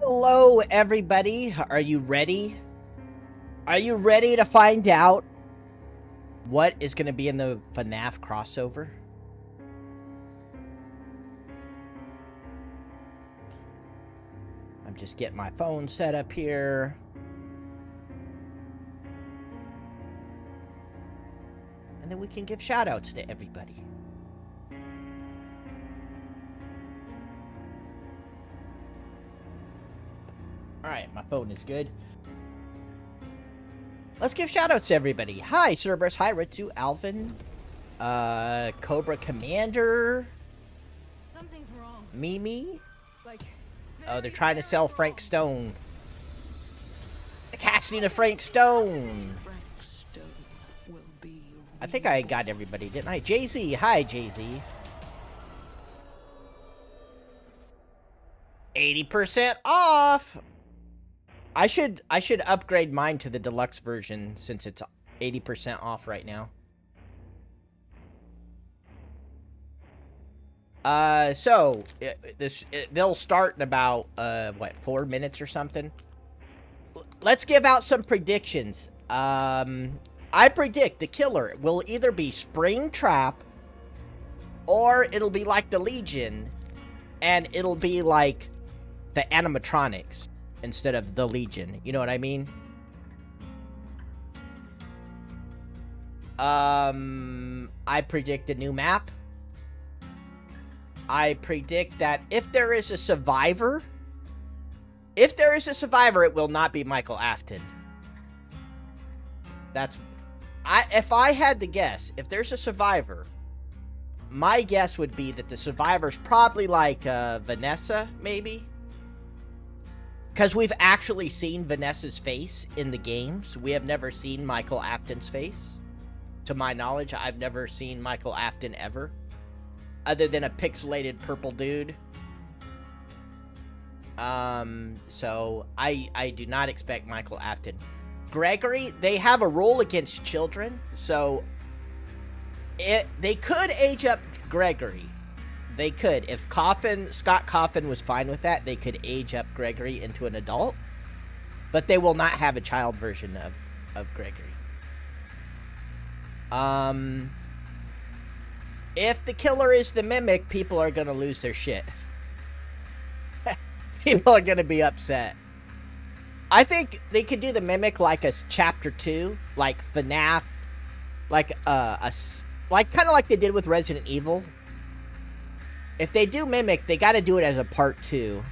Hello, everybody. Are you ready? Are you ready to find out what is going to be in the FNAF crossover? I'm just getting my phone set up here. And then we can give shout-outs to everybody. Alright, my phone is good. Let's give shoutouts to everybody. Hi, Cerberus. Hi, Ritsu, Alvin. Cobra Commander. Something's wrong. Mimi. Like, Oh, they're trying to sell Frank Stone. The casting of Frank Stone. I think I got everybody, didn't I? Jay-Z. Hi, Jay-Z. 80% off. I should upgrade mine to the deluxe version since it's 80% off right now. They'll start in about what, 4 minutes or something. Let's give out some predictions. I predict the killer will either be Springtrap or it'll be like the Legion and it'll be like the animatronics instead of the Legion. You know what I mean? I predict a new map. I predict that if there is a survivor, it will not be Michael Afton. If I had to guess, if there's a survivor, my guess would be that the survivor's probably like Vanessa, maybe. Because we've actually seen Vanessa's face in the games. We have never seen Michael Afton's face. To my knowledge, I've never seen Michael Afton ever. Other than a pixelated purple dude. So I do not expect Michael Afton. Gregory, they have a rule against children, so they could age up Gregory. They could. If Scott Coffin was fine with that, they could age up Gregory into an adult. But they will not have a child version of Gregory. If the killer is the Mimic, people are going to lose their shit. People are going to be upset. I think they could do the Mimic like a Chapter 2, like FNAF, like kind of like they did with Resident Evil. If they do Mimic, they got to do it as a Part 2.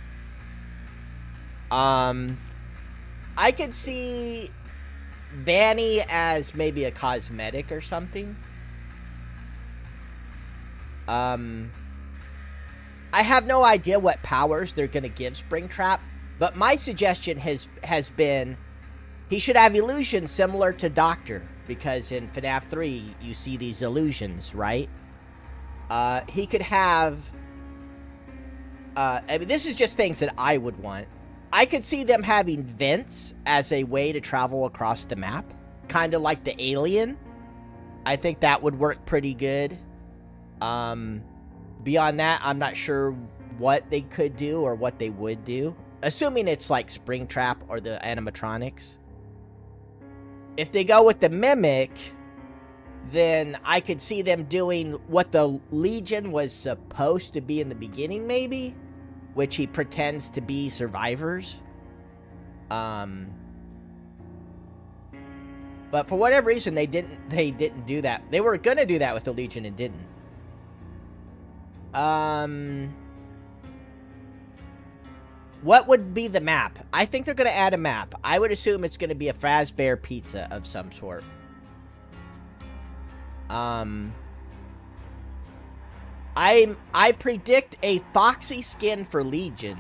I could see Vanny as maybe a Cosmetic or something. I have no idea what powers they're going to give Springtrap, but my suggestion has been he should have illusions similar to Doctor, because in FNAF 3 you see these illusions, right? He could have I mean, this is just things that I would want. I could see them having vents as a way to travel across the map, kind of like the Alien. I think that would work pretty good. Beyond that, I'm not sure what they could do or what they would do. Assuming it's like Springtrap or the animatronics. If they go with the Mimic, then I could see them doing what the Legion was supposed to be in the beginning, maybe. Which he pretends to be survivors. But for whatever reason, they didn't do that. They were gonna do that with the Legion and didn't. What would be the map? I think they're going to add a map. I would assume it's going to be a Fazbear pizza of some sort. I predict a Foxy skin for Legion.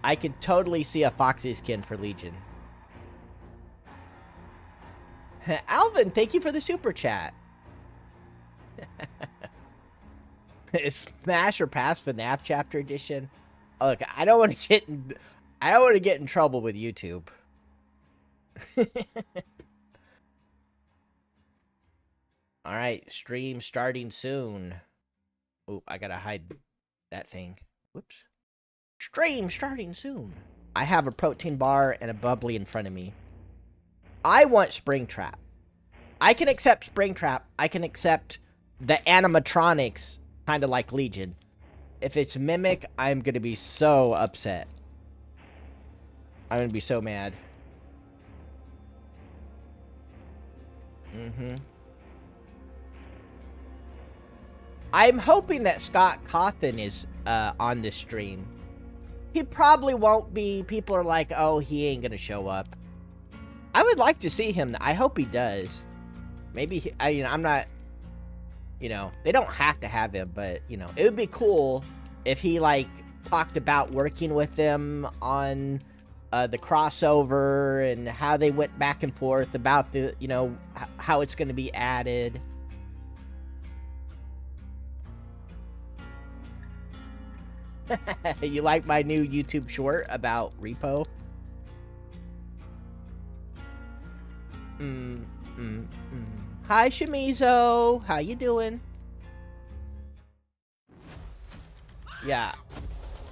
I could totally see a Foxy skin for Legion. Alvin, thank you for the super chat. Smash or pass FNAF Chapter Edition. Look, I don't want to get in trouble with YouTube. All right, stream starting soon. Oh, I gotta hide that thing. Whoops. Stream starting soon. I have a protein bar and a bubbly in front of me. I want Springtrap. I can accept Springtrap. I can accept the animatronics, kind of like Legion. If it's Mimic, I'm going to be so upset. I'm going to be so mad. I'm hoping that Scott Cawthon is on this stream. He probably won't be. People are like, oh, he ain't going to show up. I would like to see him. I hope he does. Maybe, I'm not, they don't have to have him, but, it would be cool if he, like, talked about working with them on the crossover and how they went back and forth about the, how it's going to be added. You like my new YouTube short about repo? Hi, Shimizo. How you doing? Yeah.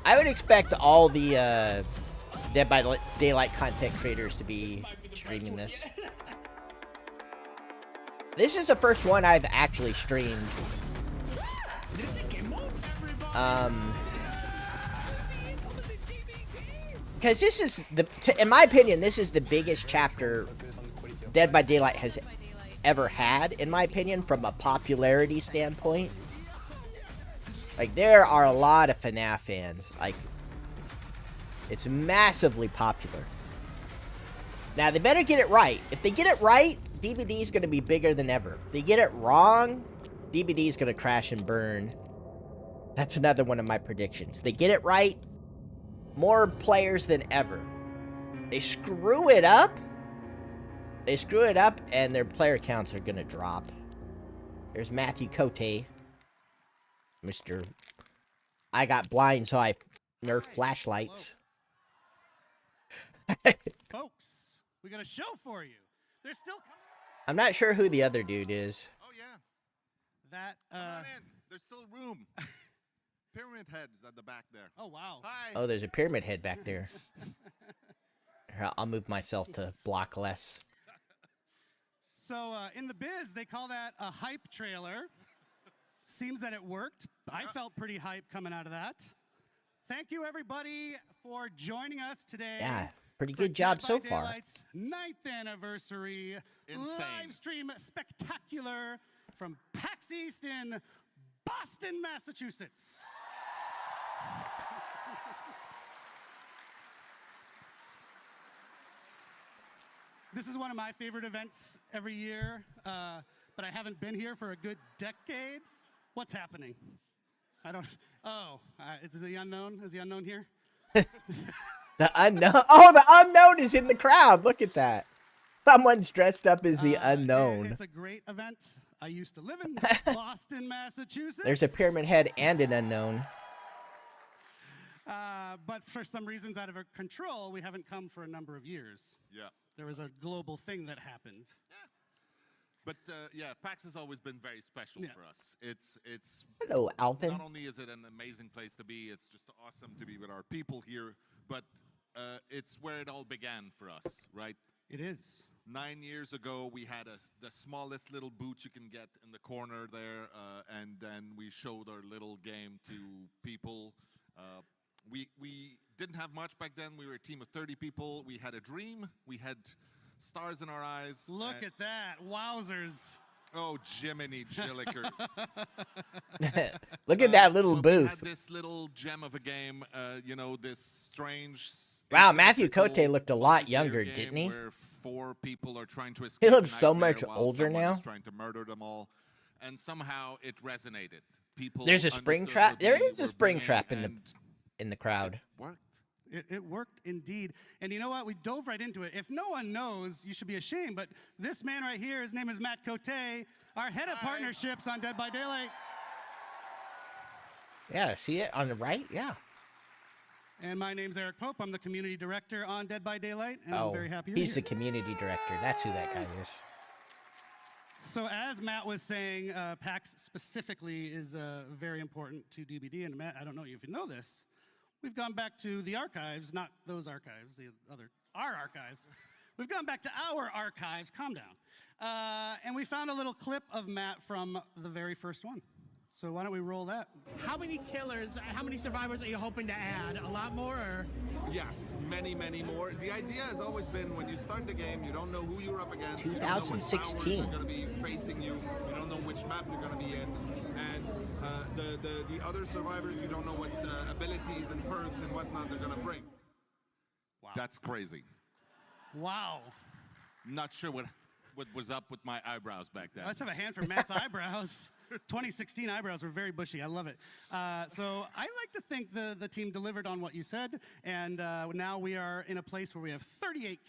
I would expect all the Dead by Daylight content creators to be streaming this. This is the first one I've actually streamed. Because this is in my opinion, this is the biggest chapter Dead by Daylight has ever had, in my opinion, from a popularity standpoint. Like, there are a lot of FNAF fans. Like, it's massively popular. Now, they better get it right. If they get it right, DBD is going to be bigger than ever. If they get it wrong, DBD is going to crash and burn. That's another one of my predictions. They get it right, more players than ever. They screw it up. They screw it up, and their player counts are going to drop. There's Matthew Cote. Mr. I got blind, so I nerfed flashlights. Folks, we got a show for you. They're still coming. I'm not sure who the other dude is. Oh, yeah. That, Come on in. There's still room. Pyramid heads at the back there. Oh, wow. Hi. Oh, there's a pyramid head back there. Here, I'll move myself to block less. So, in the biz, they call that a hype trailer. Seems that it worked. I felt pretty hype coming out of that. Thank you, everybody, for joining us today. Yeah, pretty good job so far. Daylight's 9th anniversary live stream spectacular from PAX East in Boston, Massachusetts. This is one of my favorite events every year, but I haven't been here for a good decade. What's happening? I don't. Oh, is the unknown? Is the unknown here? The unknown. Oh, the unknown is in the crowd. Look at that. Someone's dressed up as the unknown. It's a great event. I used to live in Boston, Massachusetts. There's a pyramid head and an unknown. But for some reasons out of our control, we haven't come for a number of years. Yeah. There was a global thing that happened. Yeah. But yeah, PAX has always been very special for us. It's Hello, Alvin. not only is it an amazing place to be, it's just awesome to be with our people here, but it's where it all began for us, right? It is. 9 years ago, we had the smallest little booth you can get in the corner there, and then we showed our little game to people. We didn't have much back then. We were a team of 30 people. We had a dream. We had stars in our eyes. Look at that. Wowzers. Oh, Jiminy Jillikers. Look at that little but we booth. had this little gem of a game, this strange... Wow, Matthew asymmetrical Cote looked a lot multiplayer younger, game didn't he? Where 4 people are trying to He escape looks a so nightmare much while older someone now. is trying to murder them all. And somehow it resonated. People There's a spring understood trap. what There we is a were spring bringing, trap and in the crowd. it worked. It worked indeed. And you know what? We dove right into it. If no one knows, you should be ashamed. But this man right here, his name is Matt Cote, our head of partnerships on Dead by Daylight. Yeah, see it on the right? Yeah. And my name's Eric Pope. I'm the community director on Dead by Daylight. And I'm very happy you're he's here. the community director. That's who that guy is. So as Matt was saying, PAX specifically is very important to DBD. And Matt, I don't know if you know this, we've gone back to the archives, not those archives, our archives. We've gone back to our archives, calm down. And we found a little clip of Matt from the very first one. So why don't we roll that? How many killers, how many survivors are you hoping to add? A lot more, or? Yes, many, many more. The idea has always been when you start the game, you don't know who you're up against. 2016. You don't know what powers are going to be facing you. You don't know which map you're going to be in. And the other survivors, you don't know what abilities and perks and whatnot they're going to bring. Wow. That's crazy. Wow. Not sure what was up with my eyebrows back then. Let's have a hand for Matt's eyebrows. 2016 eyebrows were very bushy. I love it. So I like to think the team delivered on what you said, and now we are in a place where we have 38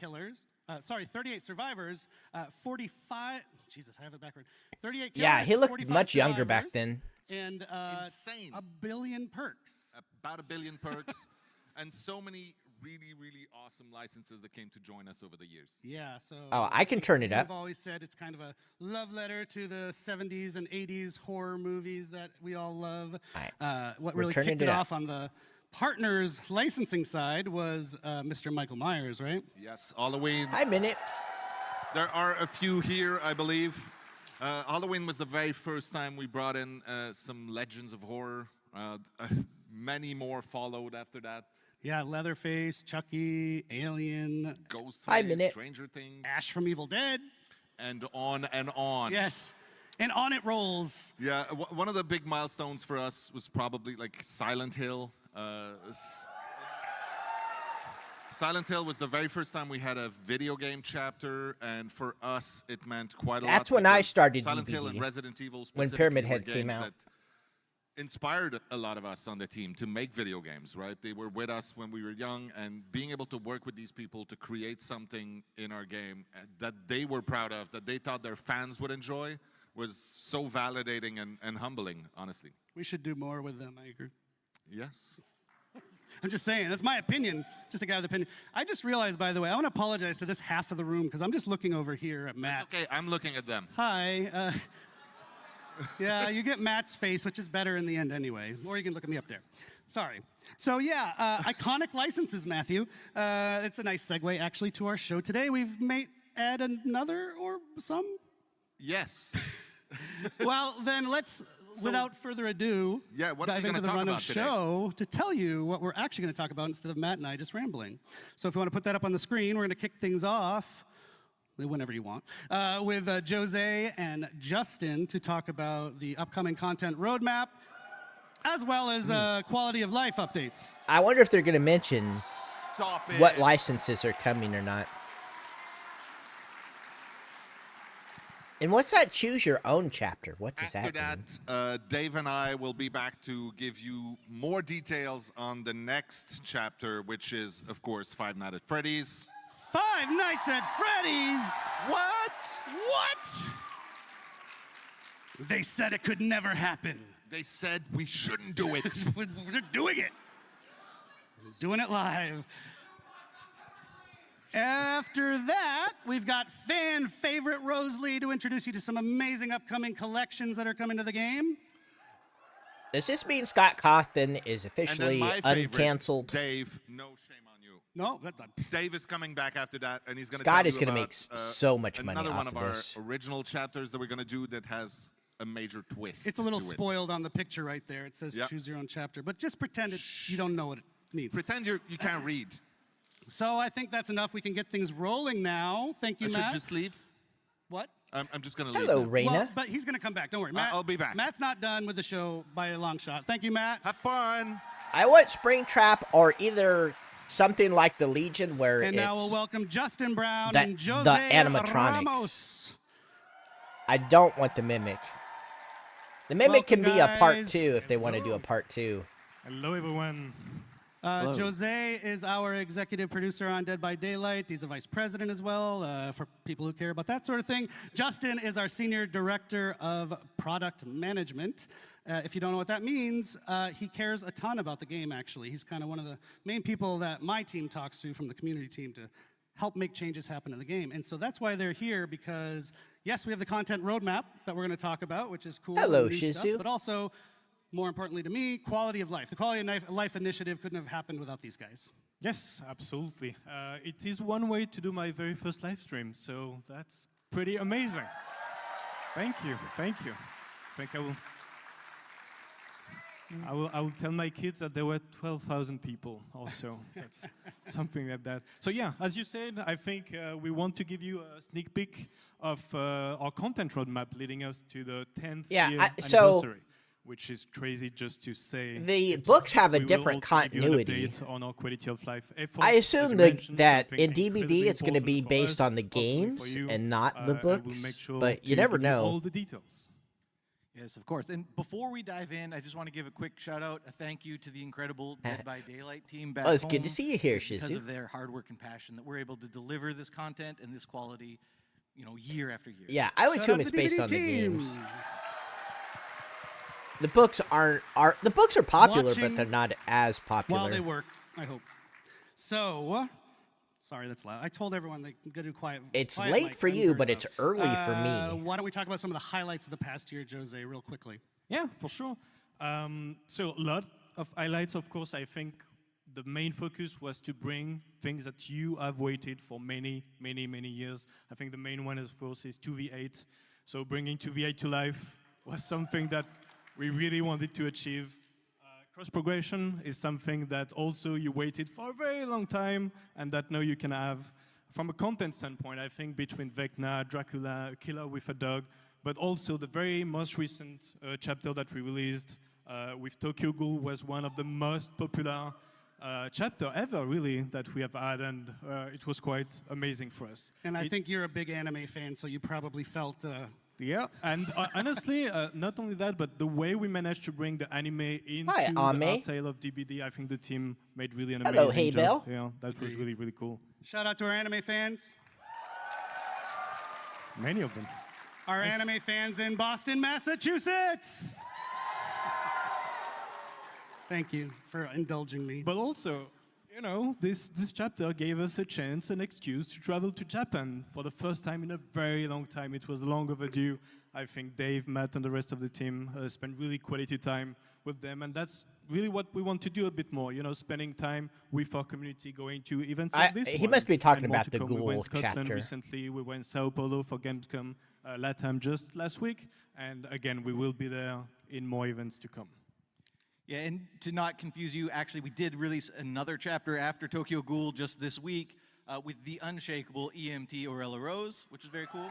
survivors, 45. Jesus, I have it backward. 38 killers. Yeah, he looked 45 much younger back survivors, then. And Insane. 1 billion perks. About 1 billion perks, and so many really, really awesome licenses that came to join us over the years. Yeah, so... Oh, I can turn it up. I've always said it's kind of a love letter to the 70s and 80s horror movies that we all love. What really kicked it off on the partners licensing side was Mr. Michael Myers, right? Yes, Halloween. Hi, Minute. There are a few here, I believe. Halloween was the very first time we brought in some legends of horror. Many more followed after that. Yeah, Leatherface, Chucky, Alien, Ghostface, Stranger Things, Ash from Evil Dead, and on and on. Yes, and on it rolls. Yeah, one of the big milestones for us was probably like Silent Hill. Silent Hill was the very first time we had a video game chapter, and for us, it meant quite a lot. That's when I started Silent DVD, Hill and Resident Evil when specifically Pyramid were Head games came out. that inspired a lot of us on the team to make video games, right? They were with us when we were young, and being able to work with these people to create something in our game that they were proud of, that they thought their fans would enjoy, was so validating and humbling, honestly. We should do more with them, I agree. Yes. I'm just saying, that's my opinion, just a guy with opinion. I just realized, by the way, I want to apologize to this half of the room, because I'm just looking over here at Matt. It's okay, I'm looking at them. Hi. Yeah, you get Matt's face, which is better in the end anyway. Or you can look at me up there. Sorry. So yeah, iconic licenses, Matthew. It's a nice segue, actually, to our show today. We've made add another or some? Yes. Well, then let's, without further ado, dive into the run of show to tell you what we're actually going to talk about instead of Matt and I just rambling. So if you want to put that up on the screen, we're going to kick things off whenever you want, with Jose and Justin to talk about the upcoming content roadmap, as well as quality of life updates. I wonder if they're going to mention what licenses are coming or not. And what's that choose your own chapter? What does that mean? After that, Dave and I will be back to give you more details on the next chapter, which is, of course, Five Nights at Freddy's. Five Nights at Freddy's! What? What? They said it could never happen. They said we shouldn't do it. We're doing it. We're doing it live. After that, we've got fan favorite Rosalie to introduce you to some amazing upcoming collections that are coming to the game. Does this mean Scott Cawthon is officially uncanceled? Dave, no shame on you. No, that's not. Dave is coming back after that, and he's going to Scott is going to make so much money off of this. Another one of our original chapters that we're going to do that has a major twist. It's a little spoiled on the picture right there. It says choose your own chapter, but just pretend you don't know what it means. Pretend you can't read. So I think that's enough. We can get things rolling now. Thank you, Matt. I should just leave? What? I'm just going to leave. Hello, now. Raina. Well, but he's going to come back. Don't worry. Matt, I'll be back. Matt's not done with the show by a long shot. Thank you, Matt. Have fun. I want Springtrap or either something like the Legion where and it's... now we'll welcome Justin Brown and Jose the animatronics. Ramos. I don't want the Mimic. The Mimic can be a part guys. 2 if they want to do a part 2. Hello, everyone. Jose is our executive producer on Dead by Daylight. He's a vice president as well, for people who care about that sort of thing. Justin is our senior director of product management. If you don't know what that means, he cares a ton about the game, actually. He's kind of one of the main people that my team talks to from the community team to help make changes happen in the game. And so that's why they're here, because, yes, we have the content roadmap that we're going to talk about, which is cool. Hello, and new Shizu. stuff, but also more importantly to me, quality of life. The Quality of Life Initiative couldn't have happened without these guys. Yes, absolutely. It is one way to do my very first live stream, so that's pretty amazing. Thank you, thank you. I think I will tell my kids that there were 12,000 people also. That's something like that. So yeah, as you said, I think we want to give you a sneak peek of our content roadmap leading us to the 10th year anniversary. Which is crazy just to say. The books have a different continuity. On our quality of life efforts. I assume that in DBD it's going to be based on the games and not the books, but you never know. All the details. Yes, of course. And before we dive in, I just want to give a quick shout out, a thank you to the incredible Dead by Daylight team back home. It's good to see you here, Because Shizu. of their hard work and passion that we're able to deliver this content and this quality, you know, year after year. Yeah, I would Shout assume out it's the based DVD on the team. games. The books are popular, but Watching they're not as popular. While they work, I hope. So, sorry, that's loud. I told everyone they can go to quiet. It's quiet late mic. for I'm you, very but loud. it's early for me. Why don't we talk about some of the highlights of the past year, Jose, real quickly? Yeah, for sure. So a lot of highlights, of course. I think the main focus was to bring things that you have waited for many, many, many years. I think the main one, of course, is 2v8. So bringing 2v8 to life was something that we really wanted to achieve. Cross progression is something that also you waited for a very long time and that now you can have. From a content standpoint, I think between Vecna, Dracula, A Killer with a Dog, but also the very most recent chapter that we released with Tokyo Ghoul was one of the most popular chapter ever, really, that we have had, and it was quite amazing for us. And I think you're a big anime fan, so you probably felt... Yeah, and honestly, not only that, but the way we managed to bring the anime into Hi, the Ame. art sale of DBD, I think the team made really an Hello, amazing Hey job. Bell. Yeah, that was really, really cool. Shout out to our anime fans. Many of them. Our anime fans in Boston, Massachusetts. Thank you for indulging me. But also, you know, this chapter gave us a chance, an excuse to travel to Japan for the first time in a very long time. It was long overdue. I think Dave, Matt, and the rest of the team spent really quality time with them, and that's really what we want to do a bit more, you know, spending time with our community, going to events like this He one, must be talking and more about to the come. We were in Ghoul Scotland chapter. recently, we were in Sao Paulo for Gamescom, LATAM just last week, and again, we will be there in more events to come. Yeah, and to not confuse you, actually, we did release another chapter after Tokyo Ghoul just this week with the unshakable EMT Orella Rose, which is very cool.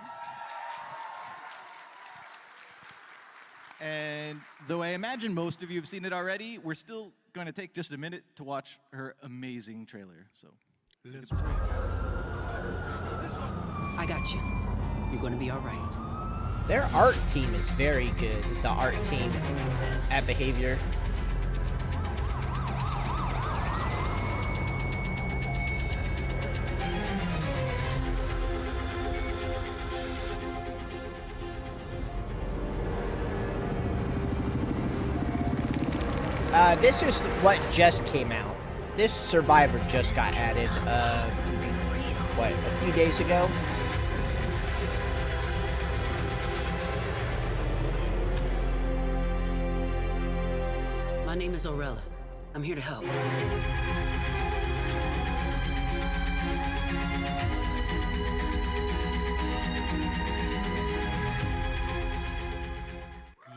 And though I imagine most of you have seen it already, we're still going to take just a minute to watch her amazing trailer. So, I got you. You're gonna be all right. Their art team is very good. The art team at Behavior. This is what just came out. This Survivor just got added, what, a few days ago? My name is Orella. I'm here to help.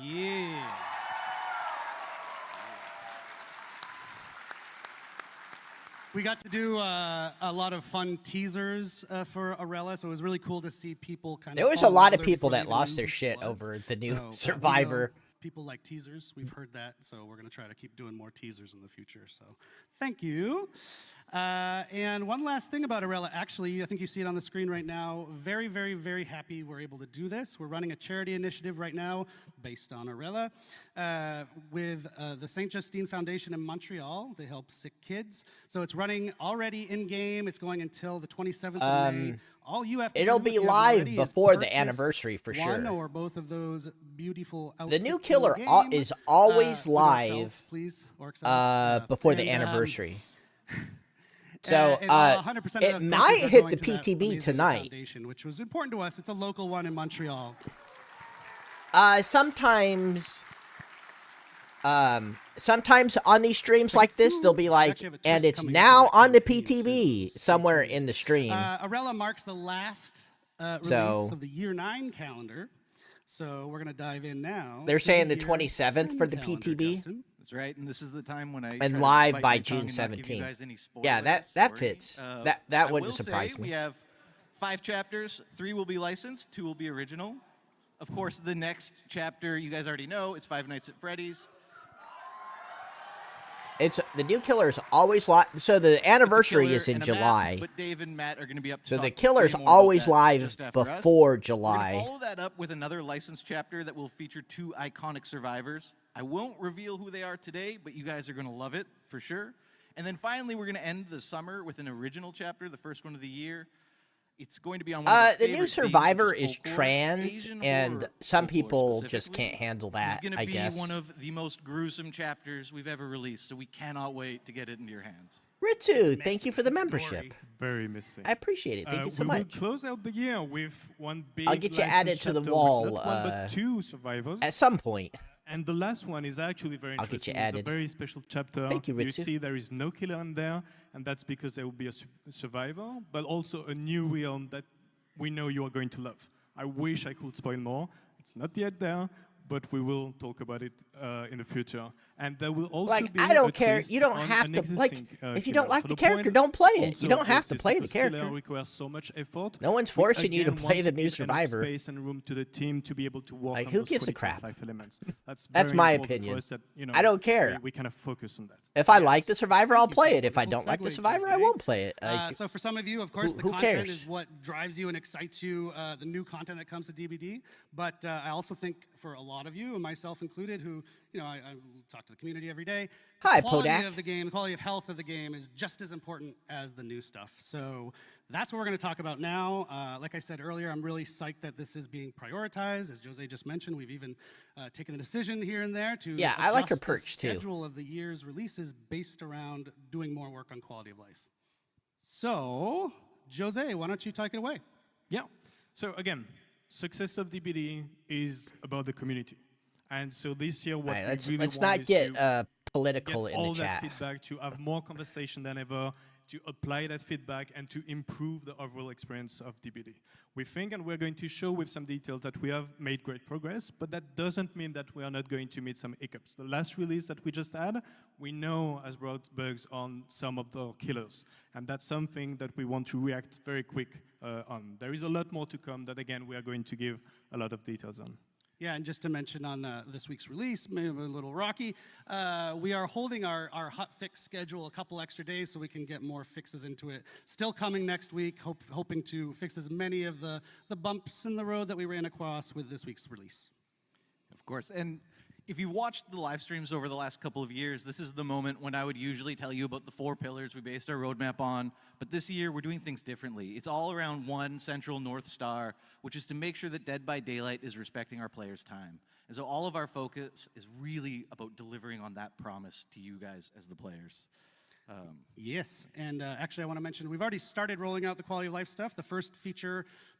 Yeah. We got to do a lot of fun teasers for Orella, so it was really cool to see people kind of. There was a lot of people that lost their shit over the new Survivor. People like teasers. We've heard that, so we're going to try to keep doing more teasers in the future. So thank you. And one last thing about Orella. Actually, I think you see it on the screen right now. Very, very, very happy we're able to do this. We're running a charity initiative right now based on Orella with the St. Justine Foundation in Montreal. They help sick kids. So it's running already in-game. It's going until the 27th of May. All you have to It'll do, be if you haven't live already, is before the purchase anniversary for one sure. or both of those beautiful outfits. The new in killer game. is always Orc live cells, please. Orc cells. before the And, anniversary. So and 100% of it the might proceeds are hit going the to that PTB amazing tonight. Foundation, which was important to us. It's a local one in Montreal. Sometimes sometimes on these streams like this, they'll be like, actually have a and twist it's coming now up on the campaign, too, PTB so stay somewhere tuned. in the stream. Arella marks the last release So- of the Year 9 calendar. So we're going to dive in now. They're to saying the Year 27th 10 for the calendar, PTB? Justin. That's right, and this is the time when I try And to live bite by my tongue June and not give you 17th. guys any Yeah, spoilers. that Sorry. fits. Uh, That I wouldn't will say surprise me. We have 5 chapters. 3 will be licensed. 2 will be original. Of course, the next chapter you guys already know. It's Five Nights at Freddy's. It's the new killer is always live. So the It's a anniversary killer is in and a July. map, but Dave and Matt are going to be up to So talk the killer's way more about always that live just after us. before We're July. gonna follow that up with another licensed chapter that will feature 2 iconic survivors. I won't reveal who they are today, but you guys are going to love it for sure. And then finally, we're going to end the summer with an original chapter, the first one of the year. It's going to be on one of our The favorite new themes, which survivor is folklore, trans, Asian and horror some folklore people just specifically. can't handle It's that, going to I be guess. one of the most gruesome chapters we've ever released, so we cannot wait to get it into your hands. Ritsu, thank you for the membership. gory. Very missing. I appreciate it. Thank you so we much. will close out the year with one big. I'll get you licensed added to the chapter with wall, Not one, but 2 survivors. At some point. And the last one is actually very I'll get you interesting. It's a added. very special chapter. Thank you, Ritsu. see there is no killer in there, and that's because there will be a survivor, but also a new realm that we know you are going to love. I wish I could spoil more. It's not yet there, but we will talk about it in the future. And there will also Like, be I don't a care. twist You don't on have an to, like, existing, if you killer. don't like So the point character, don't play it. also You don't of have this to is play the because killer character. requires so much effort. No one's We forcing you to again play want the new give enough survivor. Space and room to the team to be able to work Like, on who those gives a critical crap? 5 elements. That's That's very my important for opinion. us that, you know, I don't care. We kind of focus on that. If I like the survivor, I'll Thank you play for it. If I the don't like the segue, survivor, I Jose. won't play it. Like, So for some of you, of course, who the content cares? is what drives you and excites you, the new content that comes to DBD. But I also think for a lot of you, and myself included, who, you know, I talk to the community every day, Hi, the quality Podak. of the game, the quality of health of the game is just as important as the new stuff. So that's what we're going to talk about now. Like I said earlier, I'm really psyched that this is being prioritized. As Jose just mentioned, we've even taken the decision here and there to Yeah, I like her adjust the perch, too. schedule of the year's releases based around doing more work on quality of life. So, Jose, why don't you take it away? Yeah. So again, success of DBD is about the community. And so this year, what Alright, we let's really let's want not is get to political get in all the that chat. feedback, to have more conversation than ever, to apply that feedback and to improve the overall experience of DBD. We think, and we're going to show with some details, that we have made great progress, but that doesn't mean that we are not going to meet some hiccups. The last release that we just had, we know has brought bugs on some of the killers, and that's something that we want to react very quick on. There is a lot more to come that, again, we are going to give a lot of details on. Yeah, and just to mention on this week's release, maybe a little rocky, we are holding our hot fix schedule a couple extra days so we can get more fixes into it. Still coming next week, hoping to fix as many of the bumps in the road that we ran across with this week's release. Of course, and if you've watched the live streams over the last couple of years, this is the moment when I would usually tell you about the 4 pillars we based our roadmap on. But this year, we're doing things differently. It's all around one central North Star, which is to make sure that Dead by Daylight is respecting our players' time. And so all of our focus is really about delivering on that promise to you guys as the players. Yes, and actually I want to mention, we've already started rolling out the quality of life stuff. The first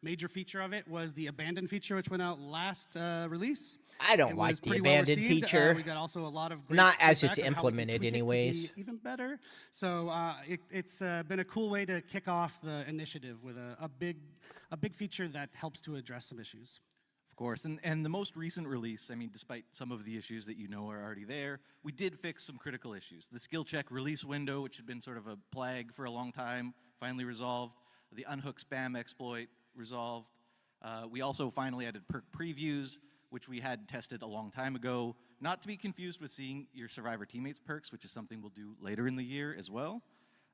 major feature of it was the abandoned feature, which went out last release. I don't It like was the pretty well abandoned received. feature. We got also a lot of great Not as feedback it's on how we can implemented tweak it to anyways. be even better. So it's been a cool way to kick off the initiative with a big feature that helps to address some issues. Of course, and the most recent release, I mean, despite some of the issues that you know are already there, we did fix some critical issues. The skill check release window, which had been sort of a plague for a long time, finally resolved. The unhook spam exploit resolved. We also finally added perk previews, which we had tested a long time ago, not to be confused with seeing your survivor teammates perks, which is something we'll do later in the year as well.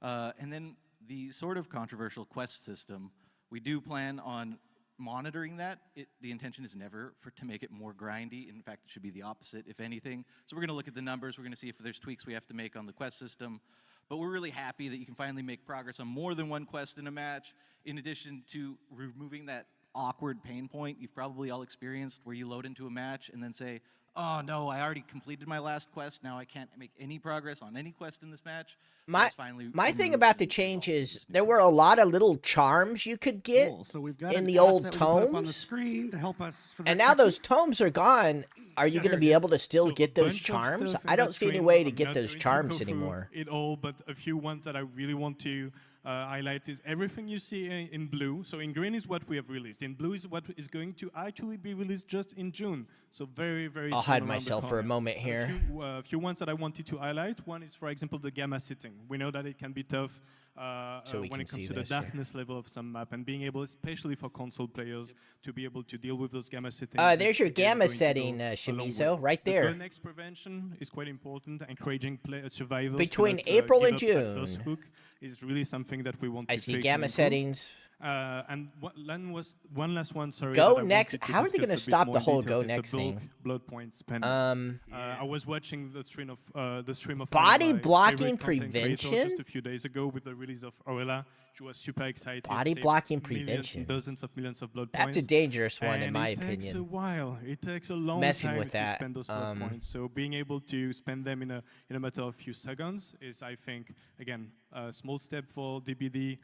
And then the sort of controversial quest system, we do plan on monitoring that. The intention is never to make it more grindy. In fact, it should be the opposite, if anything. So we're going to look at the numbers. We're going to see if there's tweaks we have to make on the quest system. But we're really happy that you can finally make progress on more than one quest in a match, in addition to removing that awkward pain point you've probably all experienced where you load into a match and then say, oh no, I already completed my last quest. Now I can't make any progress on any quest in this match. So that's finally My thing removed about the and change resolved is this new there were quest a system. lot of little charms you could get Cool. So we've got in an the old asset we can put up on the tomes. screen to help us. For And that now section. those tomes are gone. are you going to be able to still get those charms? I don't see any way to get those charms anymore. It all, but a few ones that I really want to highlight is everything you see in blue. So in green is what we have released. In blue is what is going to actually be released just in June. So very, very. I'll soon hide around the myself for a corner. moment here. A few ones that I wanted to highlight. One is, for example, the gamma setting. We know that it can be tough when it comes to the darkness level of some map, and being able, especially for console players, to be able to deal with those gamma settings. There's your gamma setting, Shimizu, right there. The next prevention is quite important. Encouraging survivors between to not, April and give up that June. first hook is really something that we want to I see fix gamma and improve. settings. And one last one, sorry. Go that I next. wanted to How are they discuss gonna a bit stop more the in whole details. go It's the next bulk thing? blood point spending. I was watching the stream of one Body of my blocking favorite content creators prevention? just a few days ago with the release of Orella. She was super excited. Body saved blocking millions prevention. and dozens of millions of blood That's points. a dangerous one, in And my it takes a opinion. while. It takes a long Messing time with to that, spend those blood points. So being able to spend them in a matter of a few seconds is, I think, again, a small step for DBD.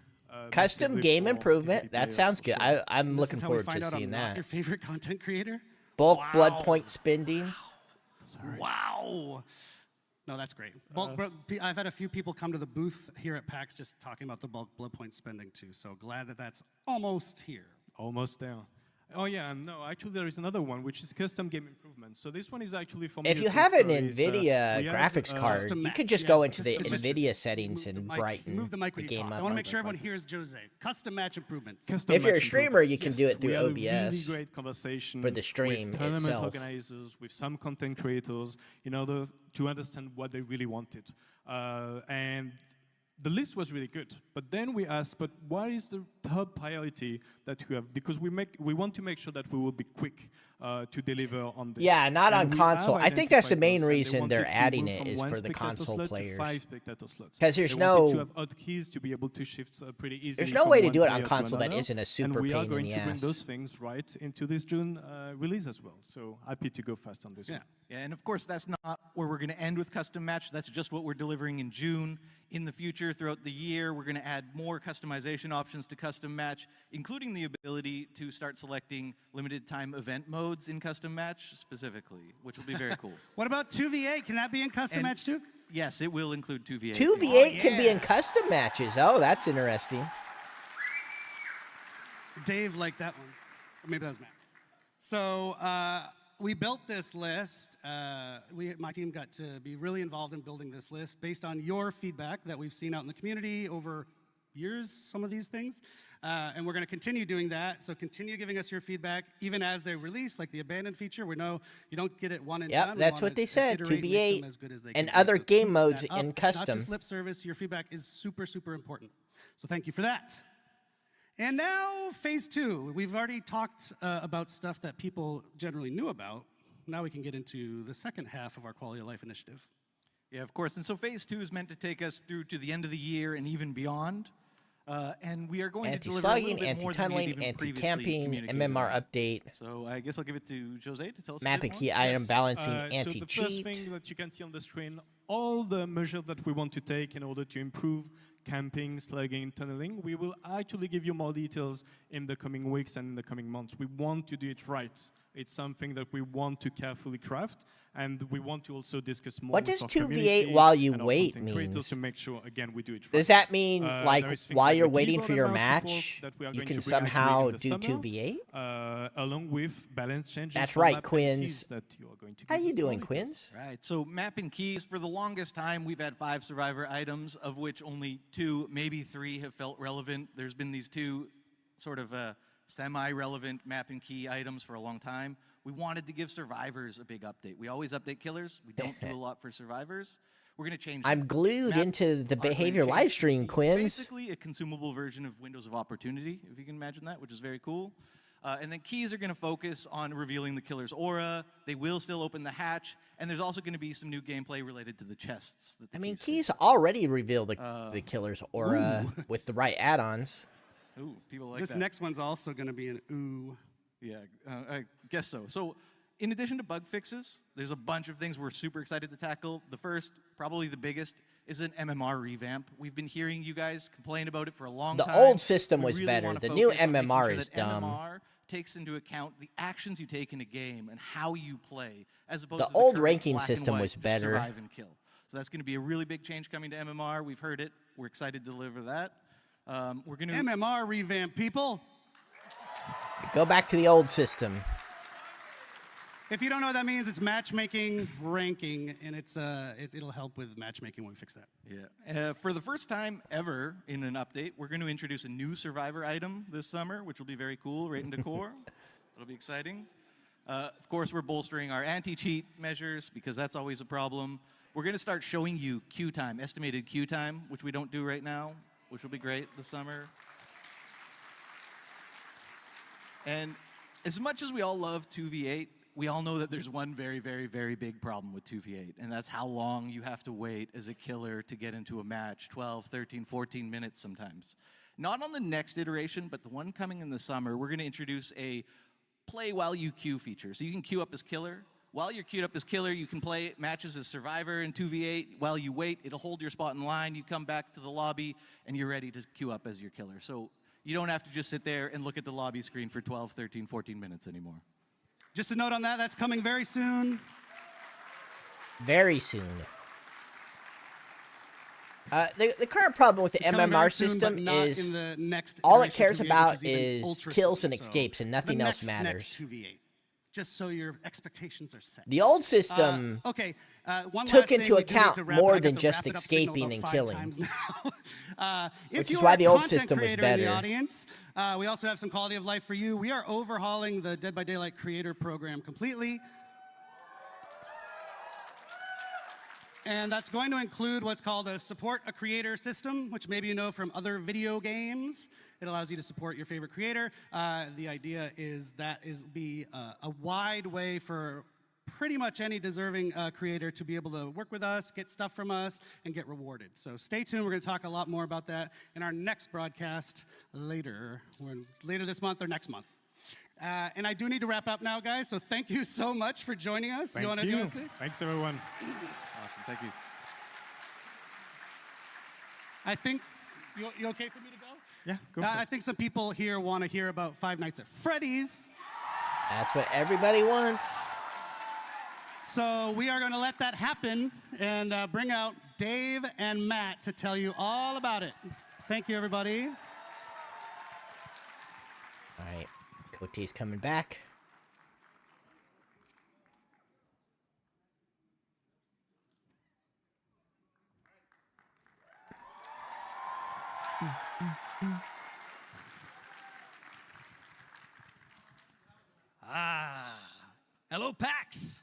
Custom massively game for improvement. DBD That players, sounds for good. sure. I'm This looking is how forward we find to out seeing I'm not that. your favorite content creator? Bulk blood Wow. point spending. Wow. No, that's great. I've had a few people come to the booth here at PAX just talking about the bulk blood point spending too. So glad that that's almost here. Almost there. Oh yeah, and no, actually there is another one which is custom game improvement. So this one is actually for me. If a you true have an story. NVIDIA We had, graphics card, Custom you could match, just yeah. go into the Just- NVIDIA settings move the and mic- brighten Move the mic when you game talk. up. I want to make sure everyone hears Jose. Custom match improvements. Custom If you're a match streamer, you improvements. can do it through We had a OBS really great conversation for the stream with tournament itself. organizers, with some content creators, in order to understand what they really wanted. And the list was really good, but then we asked, but what is the top priority that we have? Because we want to make sure that we will be quick to deliver on this. Yeah, not on And we console. have I think that's the identified main those, and they reason they're wanted to adding move it from is one for the spectator console slot to players. 5 spectator slots. 'Cause there's They wanted no- to have hotkeys to be able to shift pretty easily. There's no from way to one do it on player to console that another, isn't a and super we are pain in going the to bring ass. those things right into this June release as well. So happy to go fast on this one. Yeah, and of course, that's not where we're going to end with custom match. That's just what we're delivering in June. In the future, throughout the year, we're going to add more customization options to custom match, including the ability to start selecting limited time event modes in custom match specifically, which will be very cool. What about 2v8? Can that be in custom And- match too? Yes, it will include 2v8. 2v8 can be yeah. in custom matches. Oh, that's interesting. Dave liked that one. Or maybe that was Matt. So we built this list. My team got to be really involved in building this list based on your feedback that we've seen out in the community over years, some of these things. And we're going to continue doing that. So continue giving us your feedback, even as they release, like the abandoned feature. We know you don't get it one and done. Yep, We that's wanna what they said. iterate and make 2v8 them as good as they and can be. other So game keep modes that up. in It's not custom. just lip service. Your feedback is super, super important. So thank you for that. And now, phase 2. We've already talked about stuff that people generally knew about. Now we can get into the second half of our quality of life initiative. Yeah, of course. And so phase 2 is meant to take us through to the end of the year and even beyond. And we are going to deliver a little Anti-slugging, bit more than we had anti-tunneling, even previously anti-camping, communicated MMR about. update, So I guess I'll give it to Jose to tell us map a and bit key more. item Yes, balancing, So the first anti-cheat. thing that you can see on the screen, all the measures that we want to take in order to improve camping, slugging, tunneling, we will actually give you more details in the coming weeks and in the coming months. We want to do it right. It's something that we want to carefully craft, and we want to also discuss more What with does our 2v8 community while you and our wait content creators means? to make sure, again, we do it right. Does that mean, There like, is things while like you're the waiting keyboard for your and mouse support match, that we are you going can to bring actually somehow in the do summer, 2v8? along with balance changes? That's for right, map and Quins. keys that you are going to How give you us doing, more Quins? Right, so map and keys, for the longest time, we've had 5 survivor items, of which only 2, maybe 3 have felt relevant. There's been these 2 sort of semi-relevant map and key items for a long time. We wanted to give survivors a big update. We always update killers. We don't do a lot for survivors. We're going to change that. I'm glued Map into the are going to behavior change live to stream, be Quins. Basically a consumable version of Windows of Opportunity, if you can imagine that, which is very cool. And then keys are going to focus on revealing the killer's aura. They will still open the hatch. And there's also going to be some new gameplay related to the chests. That the I mean, keys keys already reveal the killer's aura with the right add-ons. Ooh, people like This that. next one's also going to be an ooh. Yeah, I guess so. So in addition to bug fixes, there's a bunch of things we're super excited to tackle. The first, probably the biggest, is an MMR revamp. We've been hearing you guys complain about it for a long time. The old system We was really better. wanna The new focus on making MMR sure is that dumb. MMR takes into account the actions you take in a game and how you play, as opposed to The old current ranking black and system white, was just better. survive and kill. So that's going to be a really big change coming to MMR. We've heard it. We're excited to deliver that. We're going to MMR revamp, people. Go back to the old system. If you don't know what that means, it's matchmaking ranking, and it'll help with matchmaking when we fix that. Yeah. For the first time ever in an update, we're going to introduce a new survivor item this summer, which will be very cool, right in decor. It'll be exciting. Of course, we're bolstering our anti-cheat measures because that's always a problem. We're going to start showing you queue time, estimated queue time, which we don't do right now, which will be great this summer. And as much as we all love 2v8, we all know that there's one very, very, very big problem with 2v8, and that's how long you have to wait as a killer to get into a match, 12, 13, 14 minutes sometimes. Not on the next iteration, but the one coming in the summer, we're going to introduce a play while you queue feature. So you can queue up as killer. While you're queued up as killer, you can play matches as survivor in 2v8. While you wait, it'll hold your spot in line. You come back to the lobby, and you're ready to queue up as your killer. So you don't have to just sit there and look at the lobby screen for 12, 13, 14 minutes anymore. Just a note on that, that's coming very soon. Very soon. The current problem with the It's coming MMR very soon, system but not is in the next all it iteration cares of 2v8, about which even is ultra kills soon. and So escapes, and nothing the else next matters. 2v8, just so your expectations are set. The old system Okay, one took last thing, into we do need account to wrap it. more I got than the just wrap it up signal escaping about and 5 killing. times now. If Which is you're why a the old content system was creator in the better. audience, we also have some quality of life for you. We are overhauling the Dead by Daylight creator program completely. And that's going to include what's called a support a creator system, which maybe you know from other video games. It allows you to support your favorite creator. The idea is that be a wide way for pretty much any deserving creator to be able to work with us, get stuff from us, and get rewarded. So stay tuned. We're going to talk a lot more about that in our next broadcast later this month or next month. And I do need to wrap up now, guys. So thank you so much for joining us. Thank wanna you. say? Thanks, everyone. Awesome, thank you. I think, you okay for me to go? Yeah, go for I it. think some people here want to hear about Five Nights at Freddy's. That's what everybody wants. So we are going to let that happen and bring out Dave and Matt to tell you all about it. Thank you, everybody. All right, Cote's coming back. Hello, PAX.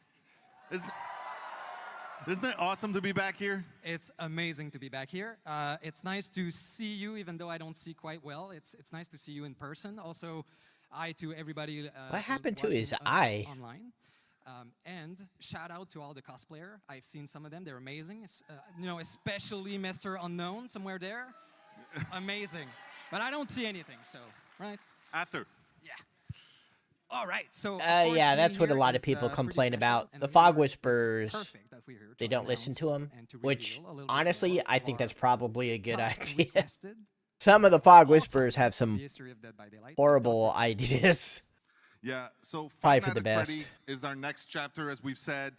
Isn't it awesome to be back here? It's amazing to be back here. It's nice to see you, even though I don't see quite well. It's nice to see you in person. Also, hi to everybody. What happened to watching his us eye? online? And shout out to all the cosplayer. I've seen some of them. They're amazing. Especially Mr. Unknown somewhere there. Amazing. But I don't see anything. So right. After. Yeah. All right, so yeah, that's what a lot of people complain about. The Fog Whispers, they don't listen to them, which, honestly, I think that's probably a good idea. Some of the Fog Whispers have some horrible ideas. Yeah, so Probably Five for the Nights at best. Freddy is our next chapter, as we've said.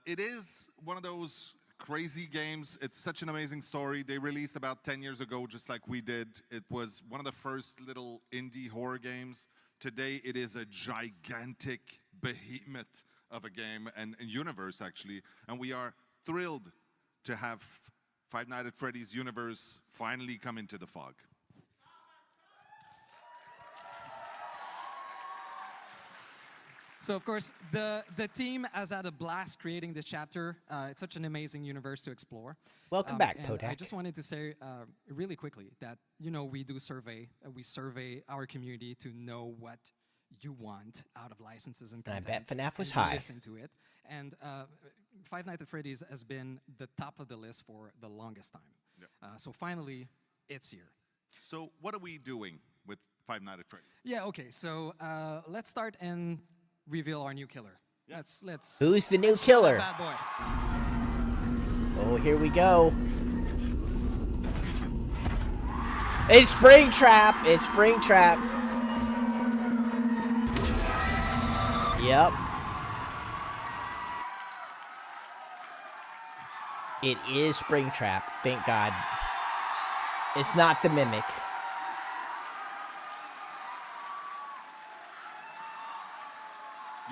It is one of those crazy games. It's such an amazing story. They released about 10 years ago, just like we did. It was one of the first little indie horror games. Today, it is a gigantic behemoth of a game and universe, actually. And we are thrilled to have Five Nights at Freddy's universe finally come into the fog. So, of course, the team has had a blast creating this chapter. It's such an amazing universe to explore. Welcome back, and Kodak. I just wanted to say really quickly that, we do survey. We survey our community to know what you want out of licenses and And I content. bet FNAF was and you high. listen to it. And Five Nights at Freddy's has been the top of the list for the longest time. Yep. So finally, it's here. So what are we doing with Five Nights at Freddy's? Yeah, okay, so let's start and reveal our new killer. Let's Who's the new show that killer? bad boy. Oh, here we go. It's Springtrap. It's Springtrap. Yep. It is Springtrap. Thank God. It's not the Mimic.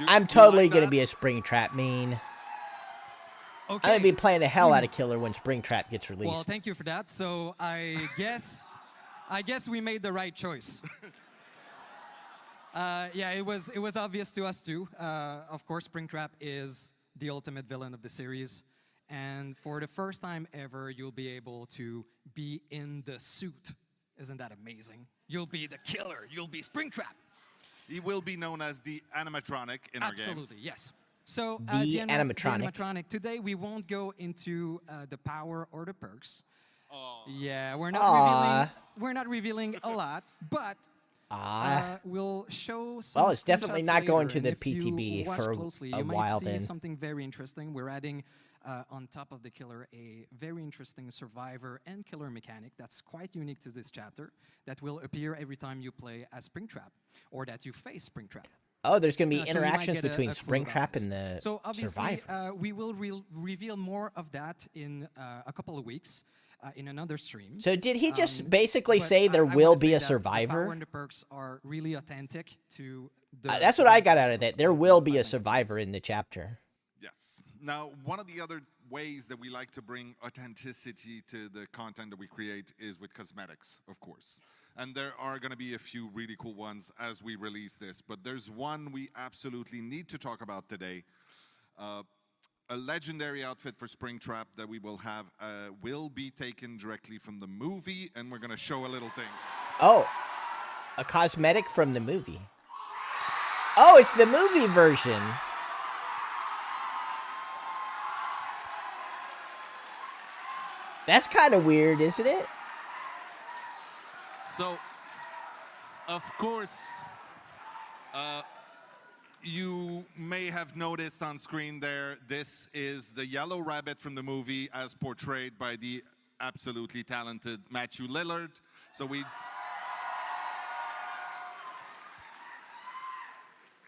I'm totally going to be a Springtrap main. Okay. I'm going to be playing the hell out of Killer when Springtrap gets released. Well, thank you for that. So I guess we made the right choice. Yeah, it was obvious to us too. Of course, Springtrap is the ultimate villain of the series. And for the first time ever, you'll be able to be in the suit. Isn't that amazing? You'll be the killer. You'll be Springtrap. He will be known as the animatronic in our game. Absolutely, yes. So the animatronic. Today, we won't go into the power or the perks. Aww. Yeah, we're not revealing a lot, but we'll show some. Well, it's definitely not going to the if you PTB watch for closely, a you while. might see Then something very interesting. We're adding on top of the killer a very interesting survivor and killer mechanic that's quite unique to this chapter that will appear every time you play as Springtrap or that you face Springtrap. Oh, there's going to be So you might interactions get between a clue about Springtrap this. and the So obviously, survivor. we will reveal more of that in a couple of weeks in another stream. So did he just basically But say there I will wanna be say a that the survivor? power and the perks are really authentic to the. That's what I got out of that. There will be a survivor. survivor in the chapter. Yes. Now, one of the other ways that we like to bring authenticity to the content that we create is with cosmetics, of course. And there are going to be a few really cool ones as we release this. But there's one we absolutely need to talk about today. A legendary outfit for Springtrap that we will have will be taken directly from the movie, and we're going to show a little thing. Oh, a cosmetic from the movie. Oh, it's the movie version. That's kind of weird, isn't it? So, of course, you may have noticed on screen there, this is the yellow rabbit from the movie as portrayed by the absolutely talented Matthew Lillard. So it's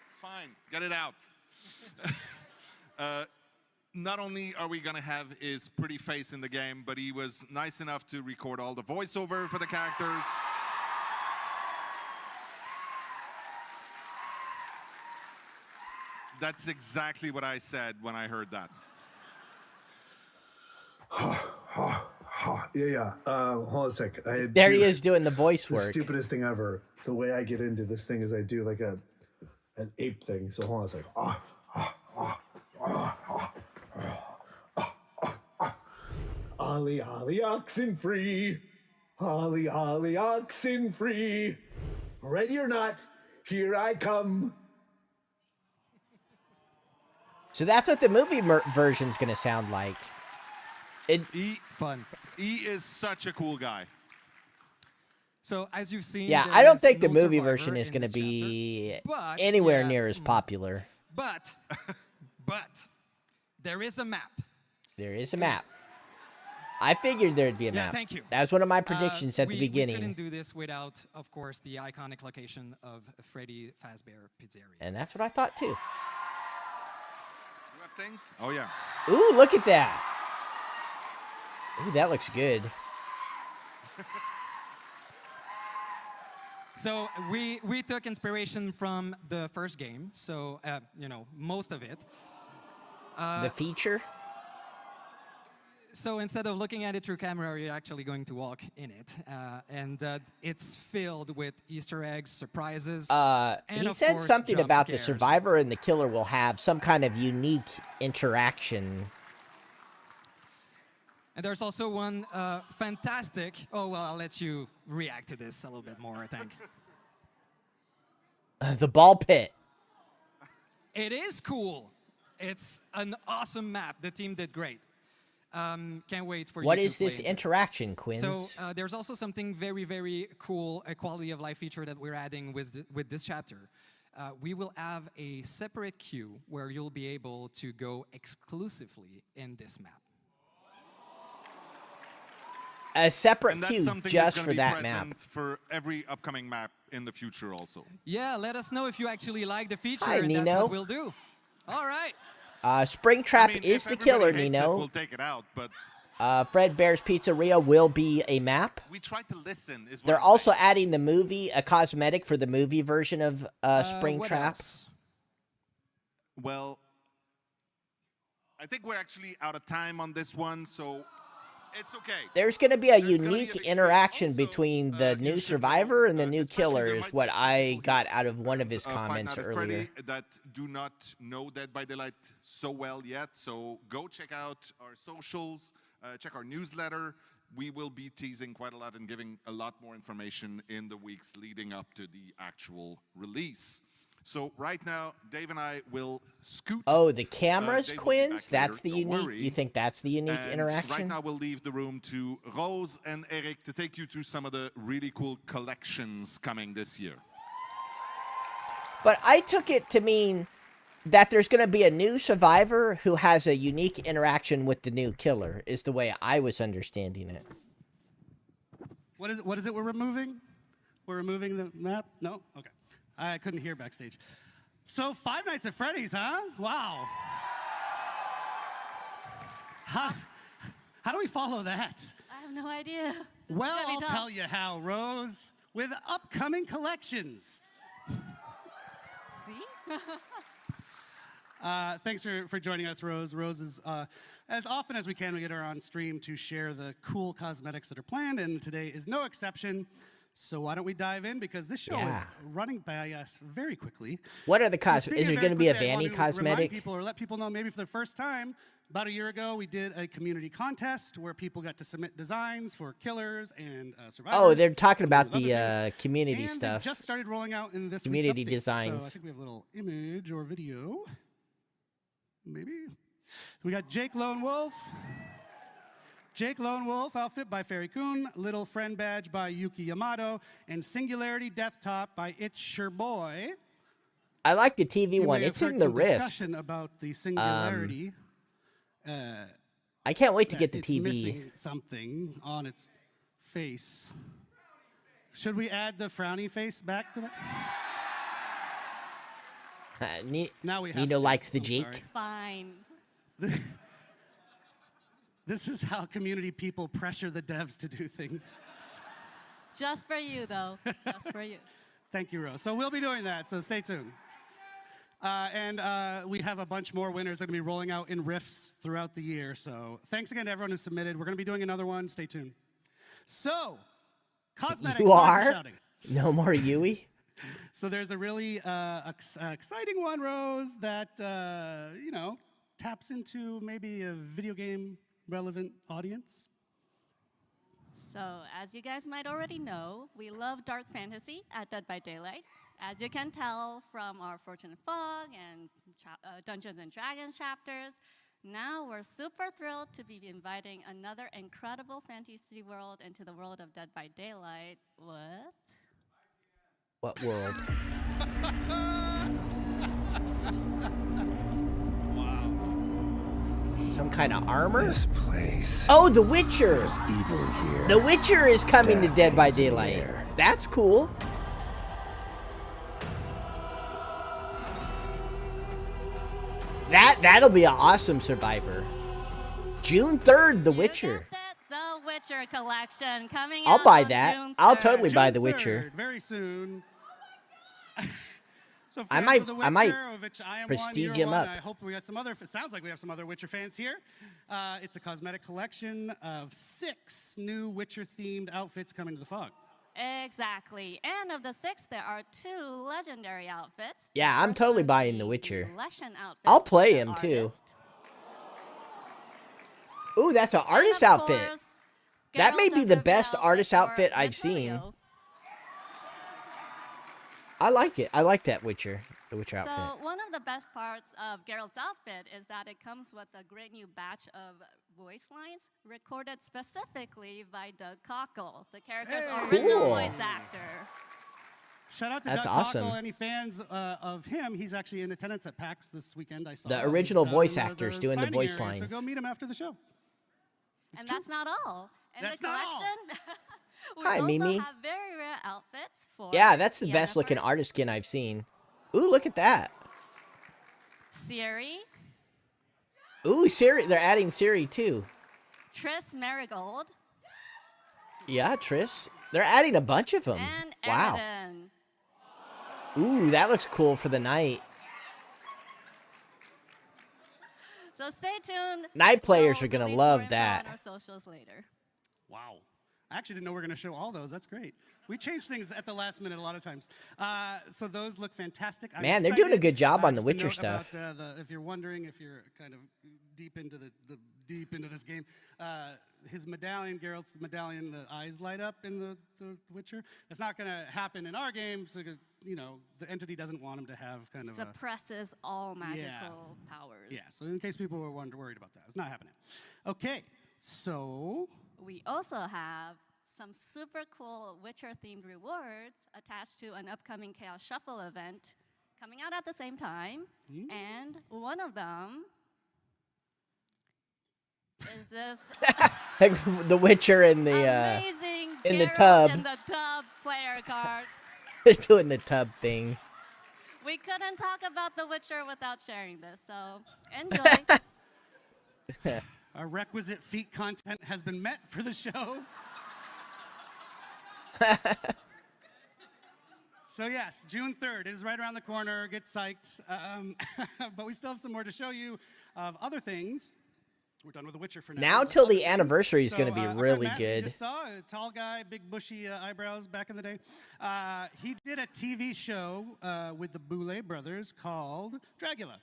fine, get it out. Not only are we gonna have his pretty face in the game, but he was nice enough to record all the voiceover for the characters. That's exactly what I said when I heard that. Yeah. Hold on a sec. There he is doing the voice the work. stupidest thing ever. The way I get into this thing is I do like an ape thing. So hold on a sec. Ollie, ollie, oxen free. Ollie, ollie, oxen free. Ready or not, here I come. So that's what the movie version's going to sound like. Fun. He is such a cool guy. So as you've seen, Yeah, there I don't is think the no movie survivor version is in going to this be chapter. But, anywhere yeah, near as popular. But there is a map. There is a map. I figured there'd be a Yeah, map. thank you. That was one of my predictions at the beginning. We couldn't do this without, of course, the iconic location of Freddy Fazbear Pizzeria. And that's what I thought too. You have things? Oh, yeah. Ooh, look at that. Ooh, that looks good. So we took inspiration from the first game. So, most of it. The feature? So instead of looking at it through camera, you're actually going to walk in it. And it's filled with Easter eggs, surprises. And He of said course, something jump about the scares. survivor and the killer will have some kind of unique interaction. And there's also one fantastic... Oh, well, I'll let you react to this a little bit more, I think. The ball pit. It is cool. It's an awesome map. The team did great. Can't wait for you to What is this play it. interaction, Quinn? So there's also something very, very cool, a quality of life feature that we're adding with this chapter. We will have a separate queue where you'll be able to go exclusively in this map. A separate And that's queue something just that's going for to be that map. present for every upcoming map in the future also. Yeah, let us know if you actually like the feature, Hi, and that's Nino. what we'll do. All right. Springtrap I mean, is if the everybody killer, hates Nino. it, we'll take it out, but Fred Bear's Pizzeria will be a map. we try to listen. Is what They're I'm also saying. adding the movie, a cosmetic for the movie version of What Springtrap. else? Well, I think we're actually out of time on this one, so it's okay. There's going to be a There's gonna be a unique big interaction also, between the you new should survivor know, and the new especially killer there is might what be I people got here, out of one of his Five comments Nights at earlier. Freddy that do not know Dead by Daylight so well yet, so go check out our socials, check our newsletter. We will be teasing quite a lot and giving a lot more information in the weeks leading up to the actual release. So right now, Dave and I will scoot. Oh, the cameras, Dave will be Quins? back That's later, the don't unique. worry. You think that's the unique And interaction? right now, we'll leave the room to Rose and Eric to take you through some of the really cool collections coming this year. But I took it to mean that there's going to be a new survivor who has a unique interaction with the new killer, is the way I was understanding it. What is it we're removing? We're removing the map? No? Okay. I couldn't hear backstage. So Five Nights at Freddy's, huh? Wow. How do we follow that? I have no idea. Well, It's gonna I'll be tough. tell you how, Rose. With upcoming collections. See? Thanks for joining us, Rose. Rose is, as often as we can, we get her on stream to share the cool cosmetics that are planned, and today is no exception. So why don't we dive in, because this show is running by us very quickly. What are the So cosmetics? speaking Is there of going to be a very quickly, I Vanny want to remind cosmetic? people or let people know maybe for the first time, about a year ago, we did a community contest where people got to submit designs for killers and survivors. Oh, they're talking about and the other things. community And stuff. just started rolling out in this Community week's update. designs. So I think we have a little image or video. Maybe. We got Jake Lone Wolf. Jake Lone Wolf outfit by Fairy Kun, Little Friend Badge by Yuki Yamato, and Singularity Death Top by It's Your Boy. I like the TV You one. may have It's in heard the some Rift. discussion about the Singularity. I can't wait to that get the it's TV. missing something on its face. Should we add the frowny face back to that? Now we have Nino to. likes the I'm Jake. sorry. Fine. This is how community people pressure the devs to do things. Just for you, though. Just for you. Thank you, Rose. So we'll be doing that, so stay tuned. And we have a bunch more winners that are going to be rolling out in Rifts throughout the year. So thanks again to everyone who submitted. We're going to be doing another one. Stay tuned. So, cosmetics. You are? Shouting. No more Yui? So there's a really exciting one, Rose, that, you know, taps into maybe a video game relevant audience. So, as you guys might already know, we love dark fantasy at Dead by Daylight. As you can tell from our Fortune and Fog and Dungeons and Dragons chapters, now we're super thrilled to be inviting another incredible fantasy world into the world of Dead by Daylight with... What world? Some kind of armor? This place. Oh, The Witcher! There's evil here. The Witcher is coming to Death Dead by hangs in the Daylight. air. That's cool. That'll be an awesome survivor. June 3rd, The You Witcher. guessed it, The Witcher collection coming I'll out buy on that. June I'll 3rd. totally buy June The Witcher. 3rd, very soon. So I fans might- of The I might Witcher, of which I am prestige one, you're him one, up. I hope we got some other. It sounds like we have some other Witcher fans here. It's a cosmetic collection of 6 new Witcher-themed outfits coming to the Fog. Exactly. And of the 6, there are 2 legendary outfits. Yeah, The I'm first totally would buying be The Witcher. Leshen outfit I'll play for him, the too. artist. Ooh, that's an And artist of outfit. course, That may Geralt be of the Rivia best artist for outfit I've seen. Nefario. I like it. I like that Witcher. The Witcher outfit. So one of the best parts of Geralt's outfit is that it comes with a great new batch of voice lines recorded specifically by Doug Cockle, the character's original Cool. voice actor. Shout out to That's Doug awesome. Cockle. Any fans of him? He's actually in attendance at PAX this weekend. I saw The him. original He's, voice in actors the doing the signing voice area, lines. So go meet him after the show. And that's not all. In That's the not all. collection, we Hi, also Mimi. have very rare outfits for Yeah, that's the best looking Yennefer, artist skin I've seen. Ooh, look at that. Siri, Ooh, Siri. They're adding Siri too. Triss Marigold, Yeah, Triss. They're adding a bunch of them. and Wow. Eridan. Ooh, that looks cool for the night. So stay tuned. Night players We'll are gonna release love more info that. on our socials later. Wow. I actually didn't know we were going to show all those. That's great. We change things at the last minute a lot of times. So those look fantastic. I'm Man, they're doing a excited, good job on the just a Witcher note stuff. About, if you're wondering, if you're kind of deep into deep into this game, his medallion, Geralt's medallion, the eyes light up in the Witcher. That's not going to happen in our game, so you know the entity doesn't want him to have kind of Suppresses all magical powers. Yeah. So in case people were worried about that, it's not happening. Okay. So We also have some super cool Witcher-themed rewards attached to an upcoming Chaos Shuffle event coming out at the same time. And one of them is this Like the Witcher in the amazing in the Geralt tub. in the tub player card. They're doing the tub thing. We couldn't talk about The Witcher without sharing this, so enjoy. our requisite feat content has been met for the show. So yes, June 3rd. It is right around the corner. Get psyched. But we still have some more to show you of other things. We're done with The Witcher for now. Now but till other the things. anniversary is So, going to be our friend really Matt, you good. just saw a tall guy, big bushy eyebrows back in the day. He did a TV show with the Boulet brothers called Dragula.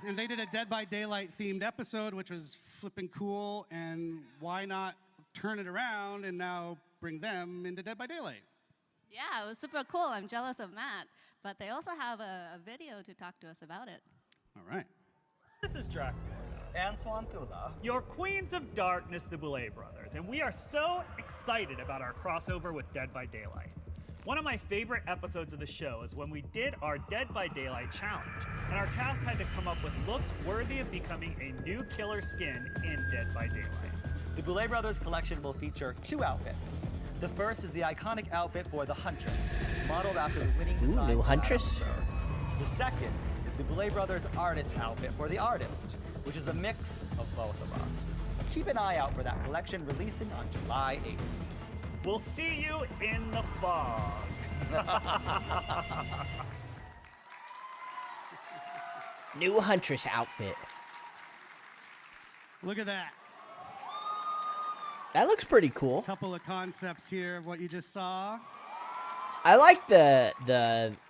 And they did a Dead by Daylight themed episode, which was flipping cool. And why not turn it around and now bring them into Dead by Daylight? Yeah, it was super cool. I'm jealous of Matt. But they also have a video to talk to us about it. All right. This is Dracula and Swanzo, your Queens of Darkness, the Boulet brothers, and we are so excited about our crossover with Dead by Daylight. One of my favorite episodes of the show is when we did our Dead by Daylight challenge, and our cast had to come up with looks worthy of becoming a new killer skin in Dead by Daylight. The Boulet Brothers collection will feature 2 outfits. The first is the iconic outfit for the Huntress, modeled after the winning design new for that Huntress? officer. The second is the Boulet Brothers artist outfit for the artist, which is a mix of both of us. Keep an eye out for that collection releasing on July 8th. We'll see you in the fog. New Huntress outfit. Look at that. That looks pretty cool. Couple of concepts here of what you just saw. I like the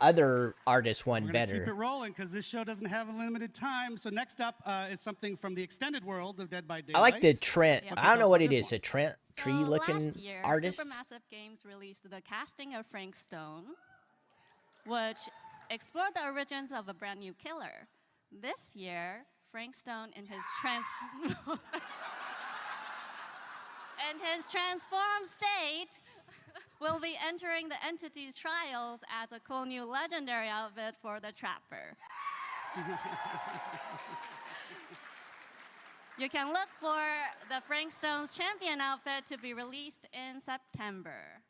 other artist one We're gonna better. keep it rolling because this show doesn't have a limited time. So next up is something from the extended world of Dead by Daylight. I like the Trent. Yep. I don't know what it This is. A Trent So tree-looking last year, artist. Supermassive Games released the casting of Frank Stone, which explored the origins of a brand new killer. This year, Frank Stone in his transformed state will be entering the entity's trials as a cool new legendary outfit for the Trapper. You can look for the Frank Stone's champion outfit to be released in September.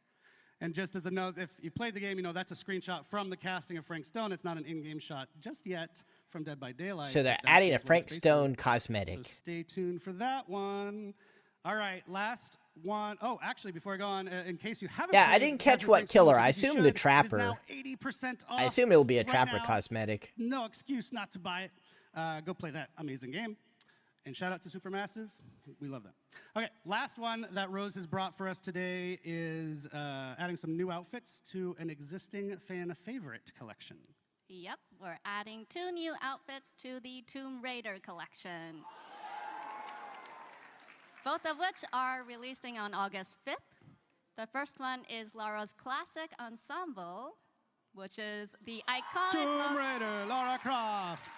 And just as a note, if you played the game, you know that's a screenshot from the casting of Frank Stone. It's not an in-game shot just yet from Dead by Daylight. So they're but that adding a is what Frank it's based Stone on. cosmetic. So stay tuned for that one. All right, last one. Oh, actually, before I go on, in case you haven't Yeah, I played didn't Dead catch by what Frank killer. Stone, I which you assume the should, it is Trapper. now 80% off I assume it will be a right Trapper now. cosmetic. No excuse not to buy it. Go play that amazing game. And shout out to Supermassive. We love them. Okay, last one that Rose has brought for us today is adding some new outfits to an existing fan favorite collection. Yep, we're adding 2 new outfits to the Tomb Raider collection. Both of which are releasing on August 5th. The first one is Lara's classic ensemble, which is the iconic Tomb look. Raider, Lara Croft.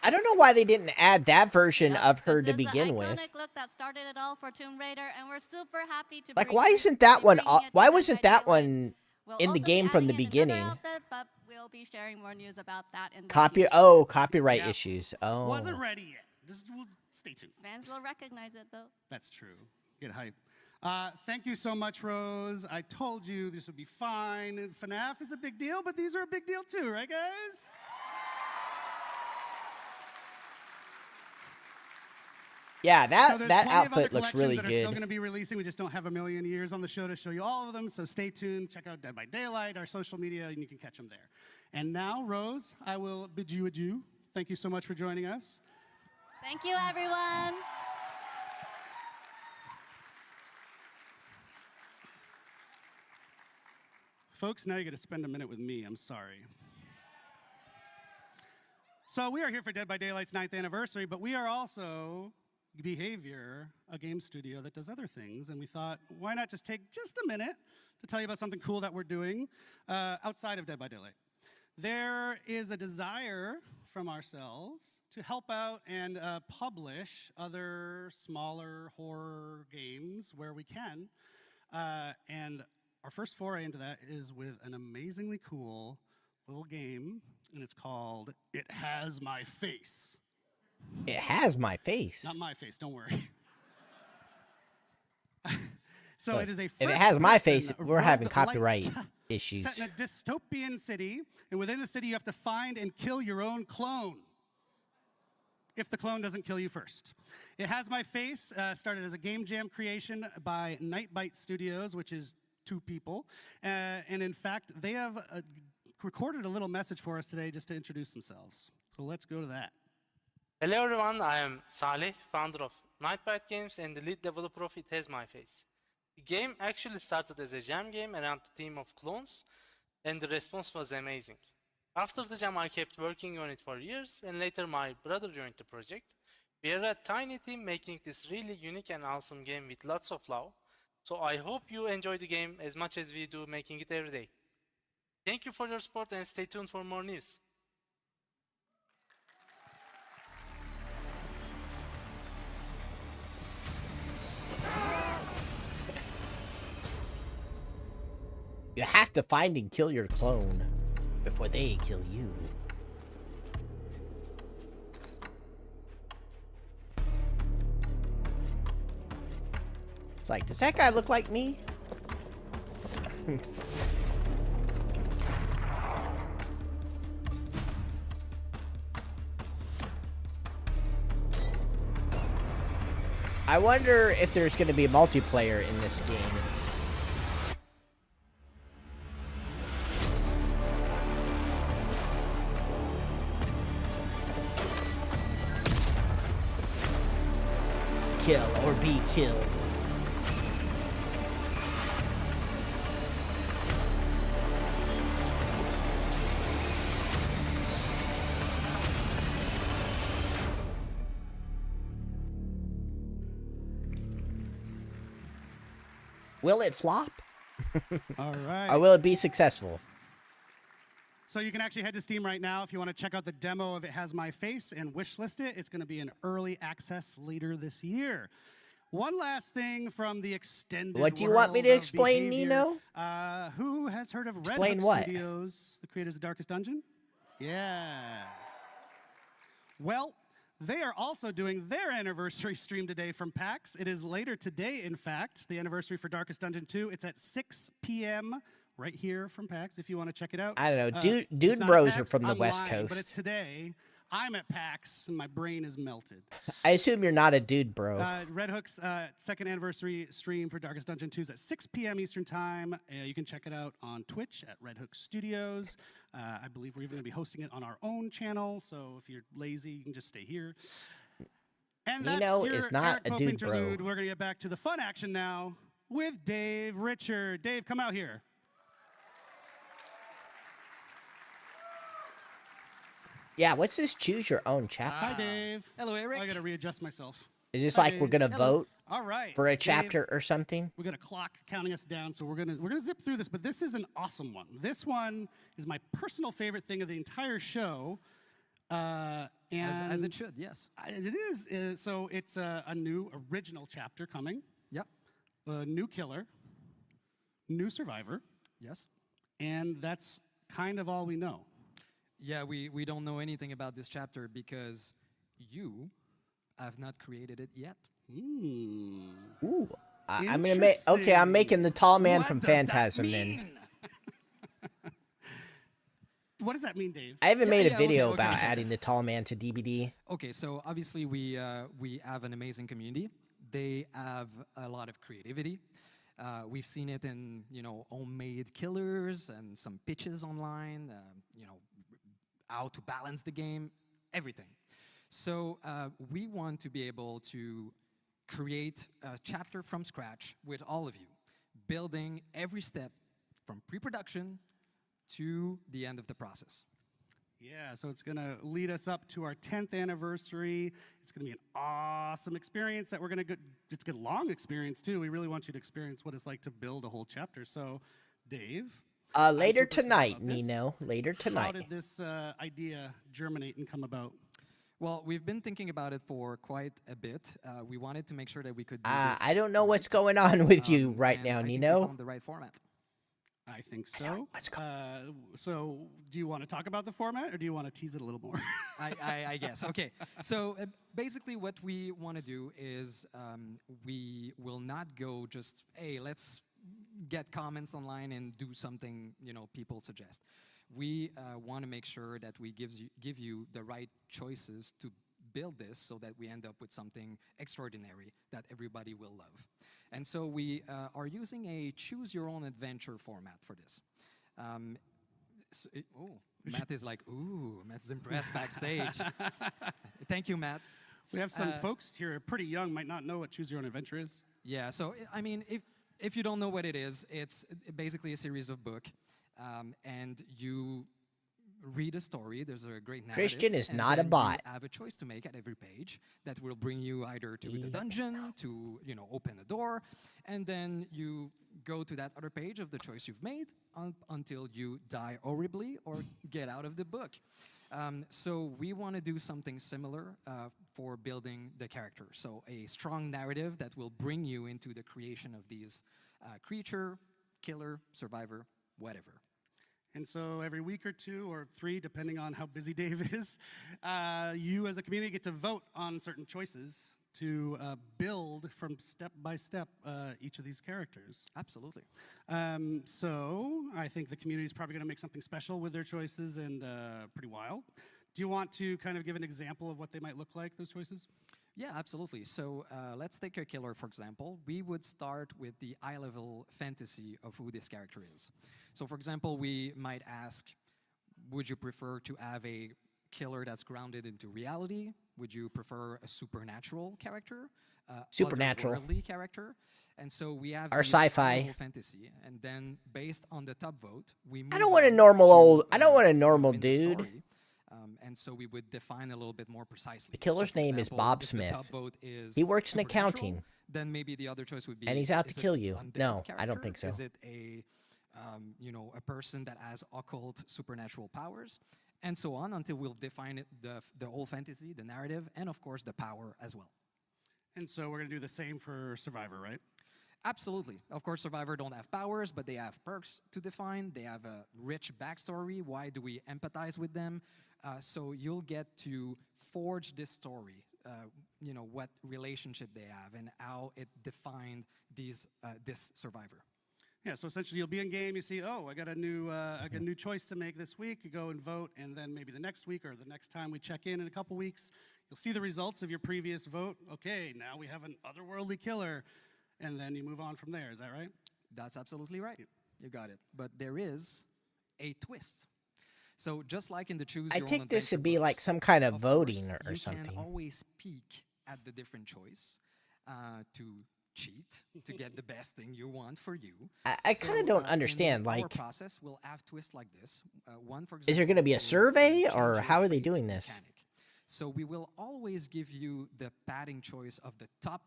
I don't know why they didn't add that version Yep, of her this to is begin the with. iconic look that started it all for Tomb Raider, and we're super happy to Like, bring why it- isn't that be one? bringing it to Why Dead wasn't by that Daylight. one We'll in the also be game from the adding it in beginning? another outfit, but we'll be sharing more news about that in the Copy. future. Oh, copyright Yeah. issues. Oh. Wasn't ready yet. Just Stay tuned. Fans will recognize it, though. That's true. Get hype. Thank you so much, Rose. I told you this would be fine. FNAF is a big deal, but these are a big deal too, right, guys? Yeah, So that there's plenty of other outfit looks collections really that are still good. going to be releasing. We just don't have a million years on the show to show you all of them. So stay tuned. Check out Dead by Daylight, our social media, and you can catch them there. And now, Rose, I will bid you adieu. Thank you so much for joining us. Thank you, everyone. Folks, now you're going to spend a minute with me. I'm sorry. So we are here for Dead by Daylight's 9th anniversary, but we are also Behavior, a game studio that does other things, and we thought, why not just take just a minute to tell you about something cool that we're doing outside of Dead by Daylight. There is a desire from ourselves to help out and publish other smaller horror games where we can, and our first foray into that is with an amazingly cool little game, and it's called It Has My Face. It has my face. Not my face, don't worry. So Look, it is a if it has my face, we're having copyright issues. Set in a dystopian city, and within the city you have to find and kill your own clone. If the clone doesn't kill you first. It Has My Face started as a game jam creation by Nightbite Studios, which is 2 people. And in fact, they have recorded a little message for us today just to introduce themselves. So let's go to that. Hello everyone, I am Salih, founder of Nightbite Games and the lead developer of It Has My Face. The game actually started as a jam game around the theme of clones, and the response was amazing. After the jam I kept working on it for years, and later my brother joined the project. We are a tiny team making this really unique and awesome game with lots of love, so I hope you enjoy the game as much as we do making it every day. Thank you for your support and stay tuned for more news. You have to find and kill your clone before they kill you. It's like, does that guy look like me? I wonder if there's going to be multiplayer in this game. Kill or be killed. Will it flop? All right. Or will it be successful? So you can actually head to Steam right now if you want to check out the demo of It Has My Face and wishlist it. It's going to be in early access later this year. One last thing from the extended What do you want me to world of explain, Behavior. Nino? Who has heard of Red Explain Hook what? Studios, the creators of Darkest Dungeon? Yeah. Well, they are also doing their anniversary stream today from PAX. It is later today, in fact, the anniversary for Darkest Dungeon 2. It's at 6 p.m. right here from PAX if you want to check it out. I don't know. It's Dude not bros PAX are from the West online, Coast. But it's today. I'm at PAX, and my brain is melted. I assume you're not a dude bro. Red Hook's second anniversary stream for Darkest Dungeon 2 is at 6 p.m. Eastern Time. You can check it out on Twitch at Red Hook Studios. I believe we're even going to be hosting it on our own channel, so if you're lazy, you can just stay here. And that's Nino your is not Eric a Pope dude bro. interlude. We're going to get back to the fun action now with Dave Richard. Dave, come out here. Yeah, what's this choose your own chapter? Hi, Dave. Hello, Eric. I got to readjust myself. Is this Hi, like we're Dave. gonna Hello. vote All right, for a Dave, chapter or something? We got a clock counting us down, so we're gonna zip through this. But this is an awesome one. This one is my personal favorite thing of the entire show. And As it should, yes. It is. So it's a new original chapter coming. Yep. A new killer. New survivor. Yes. And that's kind of all we know. Yeah, we don't know anything about this chapter because you I've not created it yet. Ooh. I'm gonna make. Okay, I'm making the tall man from Phantasm then. What does that mean, Dave? I haven't made a video okay. about adding the tall man to DBD. Okay, so obviously we have an amazing community. They have a lot of creativity. We've seen it in homemade killers and some pitches online. How to balance the game, everything. So we want to be able to create a chapter from scratch with all of you, building every step from pre-production to the end of the process. Yeah, so it's gonna lead us up to our 10th anniversary. It's gonna be an awesome experience that we're gonna get. It's a long experience too. We really want you to experience what it's like to build a whole chapter. So, Dave. Later tonight, Nino. Later tonight. How did this idea germinate and come about? Well, we've been thinking about it for quite a bit. We wanted to make sure that we could do this. I don't know what's going on with you right now, I think Nino. we found the right format. I think so. So, do you want to talk about the format, or do you want to tease it a little more? I guess. Okay. So basically, what we want to do is we will not go just, hey, let's get comments online and do something people suggest. We want to make sure that we give you the right choices to build this, so that we end up with something extraordinary that everybody will love. And so we are using a choose-your-own-adventure format for this. Matt is like, ooh, Matt's impressed backstage. Thank you, Matt. We have some folks here who are pretty young, might not know what Choose Your Own Adventure is. Yeah, so, I mean, if you don't know what it is, it's basically a series of books, and you read a story. There's a great narrative. Christian is and not a then bot. You have a choice to make at every page that will bring you either to the dungeon, to open a door, and then you go to that other page of the choice you've made until you die horribly or get out of the book. So we want to do something similar for building the character. So a strong narrative that will bring you into the creation of these creature, killer, survivor, whatever. And so every week or 2 or 3, depending on how busy Dave is, you as a community get to vote on certain choices to build from step by step each of these characters. Absolutely. So I think the community is probably going to make something special with their choices and pretty wild. Do you want to kind of give an example of what they might look like, those choices? Yeah, absolutely. So let's take a killer, for example. We would start with the eye-level fantasy of who this character is. So, for example, we might ask, would you prefer to have a killer that's grounded into reality? Would you prefer a supernatural character? Supernatural. Otherworldly character? And so we have Or these sci-fi. high-level fantasy, and then based on the top vote, we move I don't want a on normal to, old. I don't want a normal in the dude. story. And so we would define a little bit more precisely. The killer's So for name is example, Bob if the top Smith. vote is He works in supernatural, accounting. Then maybe the other choice would be. And he's out to is it kill you. undead No, I don't character? think so. Is it a, a person that has occult supernatural powers, and so on, until we'll define it, the whole fantasy, the narrative, and of course the power as well. And so we're going to do the same for Survivor, right? Absolutely. Of course, Survivor don't have powers, but they have perks to define. They have a rich backstory. Why do we empathize with them? So you'll get to forge this story, what relationship they have and how it defined this survivor. Yeah, so essentially you'll be in game, you see, oh, I got a new choice to make this week. You go and vote, and then maybe the next week or the next time we check in a couple weeks, you'll see the results of your previous vote. Okay, now we have an otherworldly killer, and then you move on from there. Is that right? That's absolutely right. You got it. But there is a twist. So just like in the Choose Your Own take this to Adventure be like books, some kind of of voting course, or you something. can always peek at the different choice to cheat, to get the best thing you want for you. I kind of don't in understand, our like, process, we'll have twists like this. One, for is there going to be a example, survey, is or change how your are they fate doing this? mechanic. So we will always give you the padding choice of the top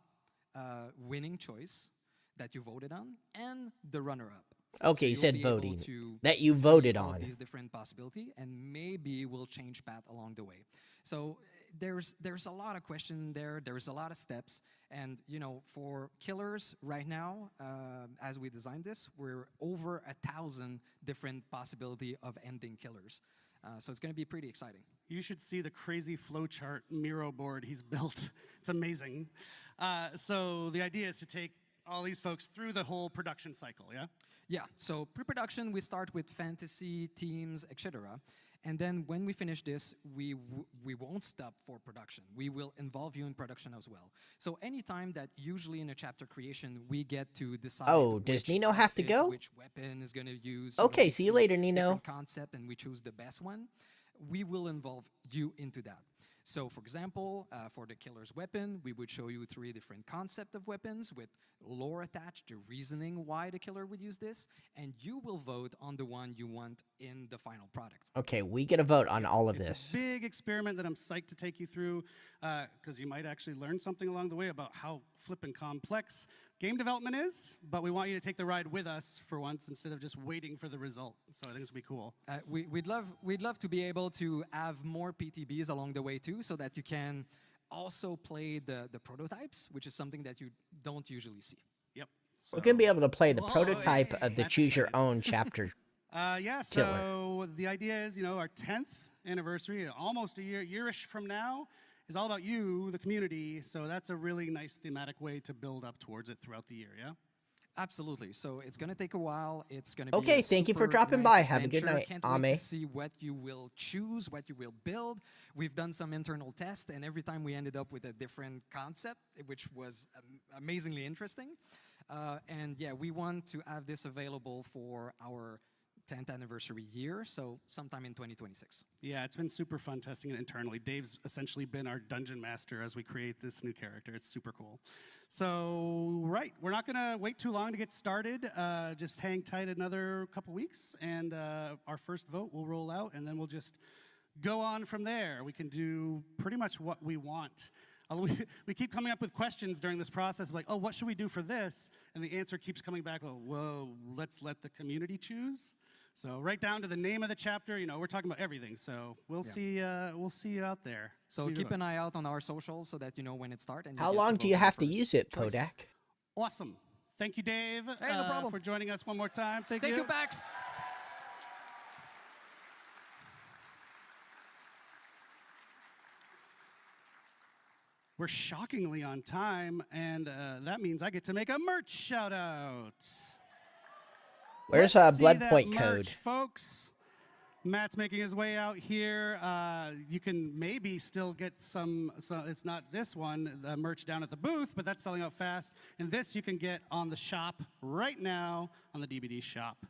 winning choice that you voted on and the runner-up. Okay, you you'll said be able voting. to That you see voted all on. these different possibility, and maybe we'll change path along the way. So there's a lot of question there. There's a lot of steps, and for killers right now, as we designed this, we're over 1,000 different possibility of ending killers. So it's going to be pretty exciting. You should see the crazy flowchart Miro board he's built. It's amazing. So the idea is to take all these folks through the whole production cycle, yeah? Yeah, so pre-production, we start with fantasy, themes, etc. And then when we finish this, we won't stop for production. We will involve you in production as well. So anytime that usually in a chapter creation, we get to decide does Nino have to go? which weapon is going to use. Okay, see you later, Nino. Concept, and we choose the best one. We will involve you into that. So, for example, for the killer's weapon, we would show you 3 different concepts of weapons with lore attached, the reasoning why the killer would use this, and you will vote on the one you want in the final product. Okay, we get a vote on all of this. It's a big experiment that I'm psyched to take you through, because you might actually learn something along the way about how flippin' complex game development is, but we want you to take the ride with us for once instead of just waiting for the result. So I think it's going to be cool. We'd love to be able to have more PTBs along the way too, so that you can also play the prototypes, which is something that you don't usually see. Yep. We're going to be able to play the prototype of the Choose Your Own chapter. Yeah, so the idea is, our 10th anniversary, almost a year-ish from now, is all about you, the community. So that's a really nice thematic way to build up towards it throughout the year, yeah? Absolutely. So it's going to take a while. It's going to be Okay, thank you for dropping by. Have a good night, Can't Ame. wait to see what you will choose, what you will build. We've done some internal tests, and every time we ended up with a different concept, which was amazingly interesting. And yeah, we want to have this available for our 10th anniversary year, so sometime in 2026. Yeah, it's been super fun testing it internally. Dave's essentially been our dungeon master as we create this new character. It's super cool. So, right, we're not going to wait too long to get started. Just hang tight another couple weeks, and our first vote will roll out, and then we'll just go on from there. We can do pretty much what we want. We keep coming up with questions during this process, like, oh, what should we do for this? And the answer keeps coming back, oh, whoa, let's let the community choose. So right down to the name of the chapter, we're talking about everything. So we'll see you out there. So keep an eye out on our socials so that you know when it starts. How long do you have to use it, Podak? Awesome. Thank you, Dave, hey, no problem. for joining us one more time. Thank you. Thank you, Bax. We're shockingly on time, and that means I get to make a merch shout out. Where's blood point merch, code, folks? Matt's making his way out here. You can maybe still get some. So it's not this one, the merch down at the booth, but that's selling out fast. And this you can get on the shop right now on the DBD shop.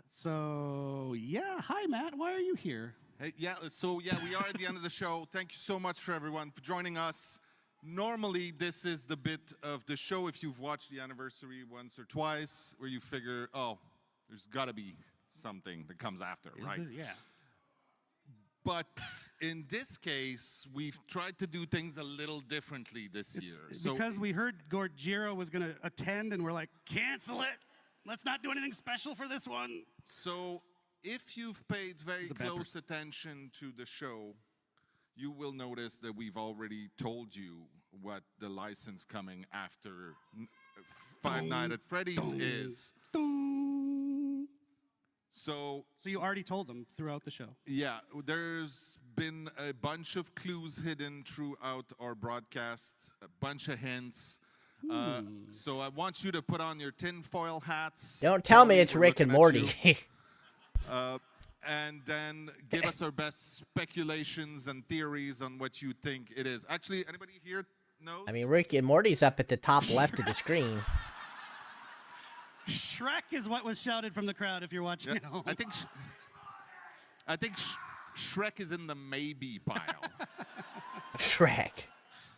So yeah, hi Matt, why are you here? Hey, we are at the end of the show. Thank you so much for everyone for joining us. Normally, this is the bit of the show, if you've watched the anniversary once or twice, where you figure, oh, there's got to be something that comes after, right? Yeah. But in this case, we've tried to do things a little differently this year. So because we heard Gorgiro was going to attend, and we're like, cancel it. Let's not do anything special for this one. So if you've paid very close attention to the show, you will notice that we've already told you what the license coming after Five Nights at Freddy's is. So you already told them throughout the show. Yeah, there's been a bunch of clues hidden throughout our broadcast, a bunch of hints. So I want you to put on your tinfoil hats. Don't tell me it's Rick and Morty. And then give us our best speculations and theories on what you think it is. Actually, anybody here knows? I mean, Rick and Morty's up at the top left of the screen. Shrek is what was shouted from the crowd if you're watching at home. I think Shrek is in the maybe pile. Shrek.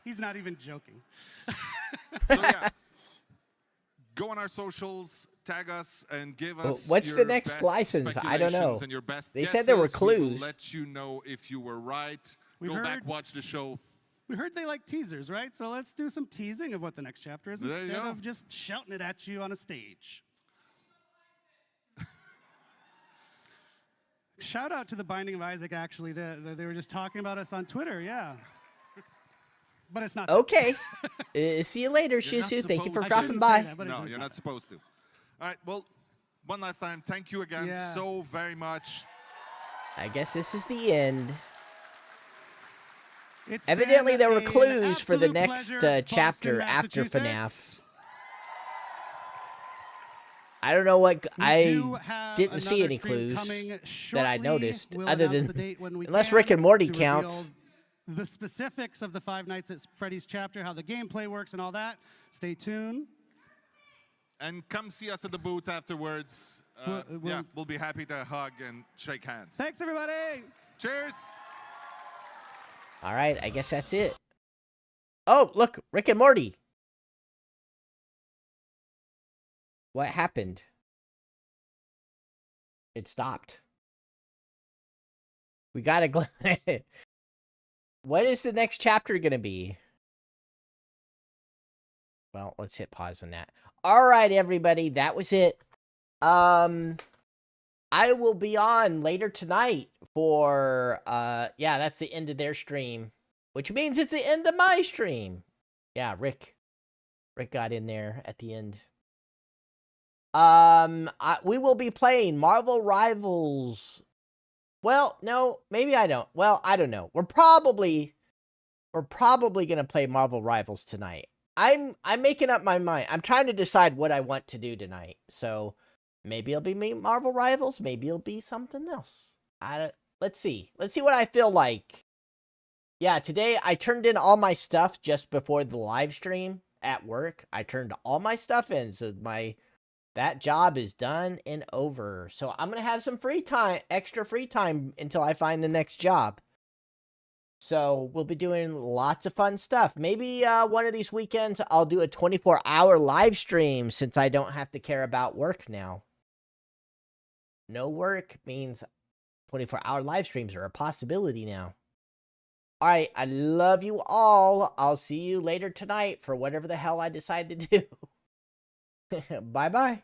He's not even joking. So yeah, go on our socials, tag us, and give us what's your the next best license? I don't know. And your best They said there were guesses. We will clues. let you know if you were right. We go heard- back, watch the show. We heard they like teasers, right? So let's do some teasing of what the next chapter is There you instead go. of just shouting it at you on a stage. Shout out to the Binding of Isaac, actually. They were just talking about us on Twitter, yeah. But it's not. Okay. See you later, Shizu. Thank you for dropping by. No, you're not supposed to. All right, well, one last time, thank you again so very much. I guess this is the end. It's Evidently, been there were an clues for the absolute next pleasure, chapter Boston, after FNAF. Massachusetts. I don't know what I do have didn't see another any stream clues coming that I shortly. noticed, We'll other announce than the date when we unless can Rick and Morty to counts. reveal the specifics of the Five Nights at Freddy's chapter, how the gameplay works, and all that. Stay tuned. And come see us at the booth afterwards. We'll be happy to hug and shake hands. Thanks, everybody. Cheers. All right, I guess that's it. Oh, look, Rick and Morty. What happened? It stopped. We gotta. What is the next chapter gonna be? Well, let's hit pause on that. All right, everybody, that was it. I will be on later tonight for yeah, that's the end of their stream, which means it's the end of my stream. Yeah, Rick got in there at the end. We will be playing Marvel Rivals. Well, no, maybe I don't. Well, I don't know. We're probably gonna play Marvel Rivals tonight. I'm making up my mind. I'm trying to decide what I want to do tonight. So maybe it'll be Marvel Rivals. Maybe it'll be something else. Let's see. Let's see what I feel like. Yeah, today I turned in all my stuff just before the live stream at work. I turned all my stuff in, so that job is done and over. So I'm gonna have some free time, extra free time until I find the next job. So we'll be doing lots of fun stuff. Maybe one of these weekends I'll do a 24-hour live stream since I don't have to care about work now. No work means 24-hour live streams are a possibility now. All right, I love you all. I'll see you later tonight for whatever the hell I decide to do. Bye-bye.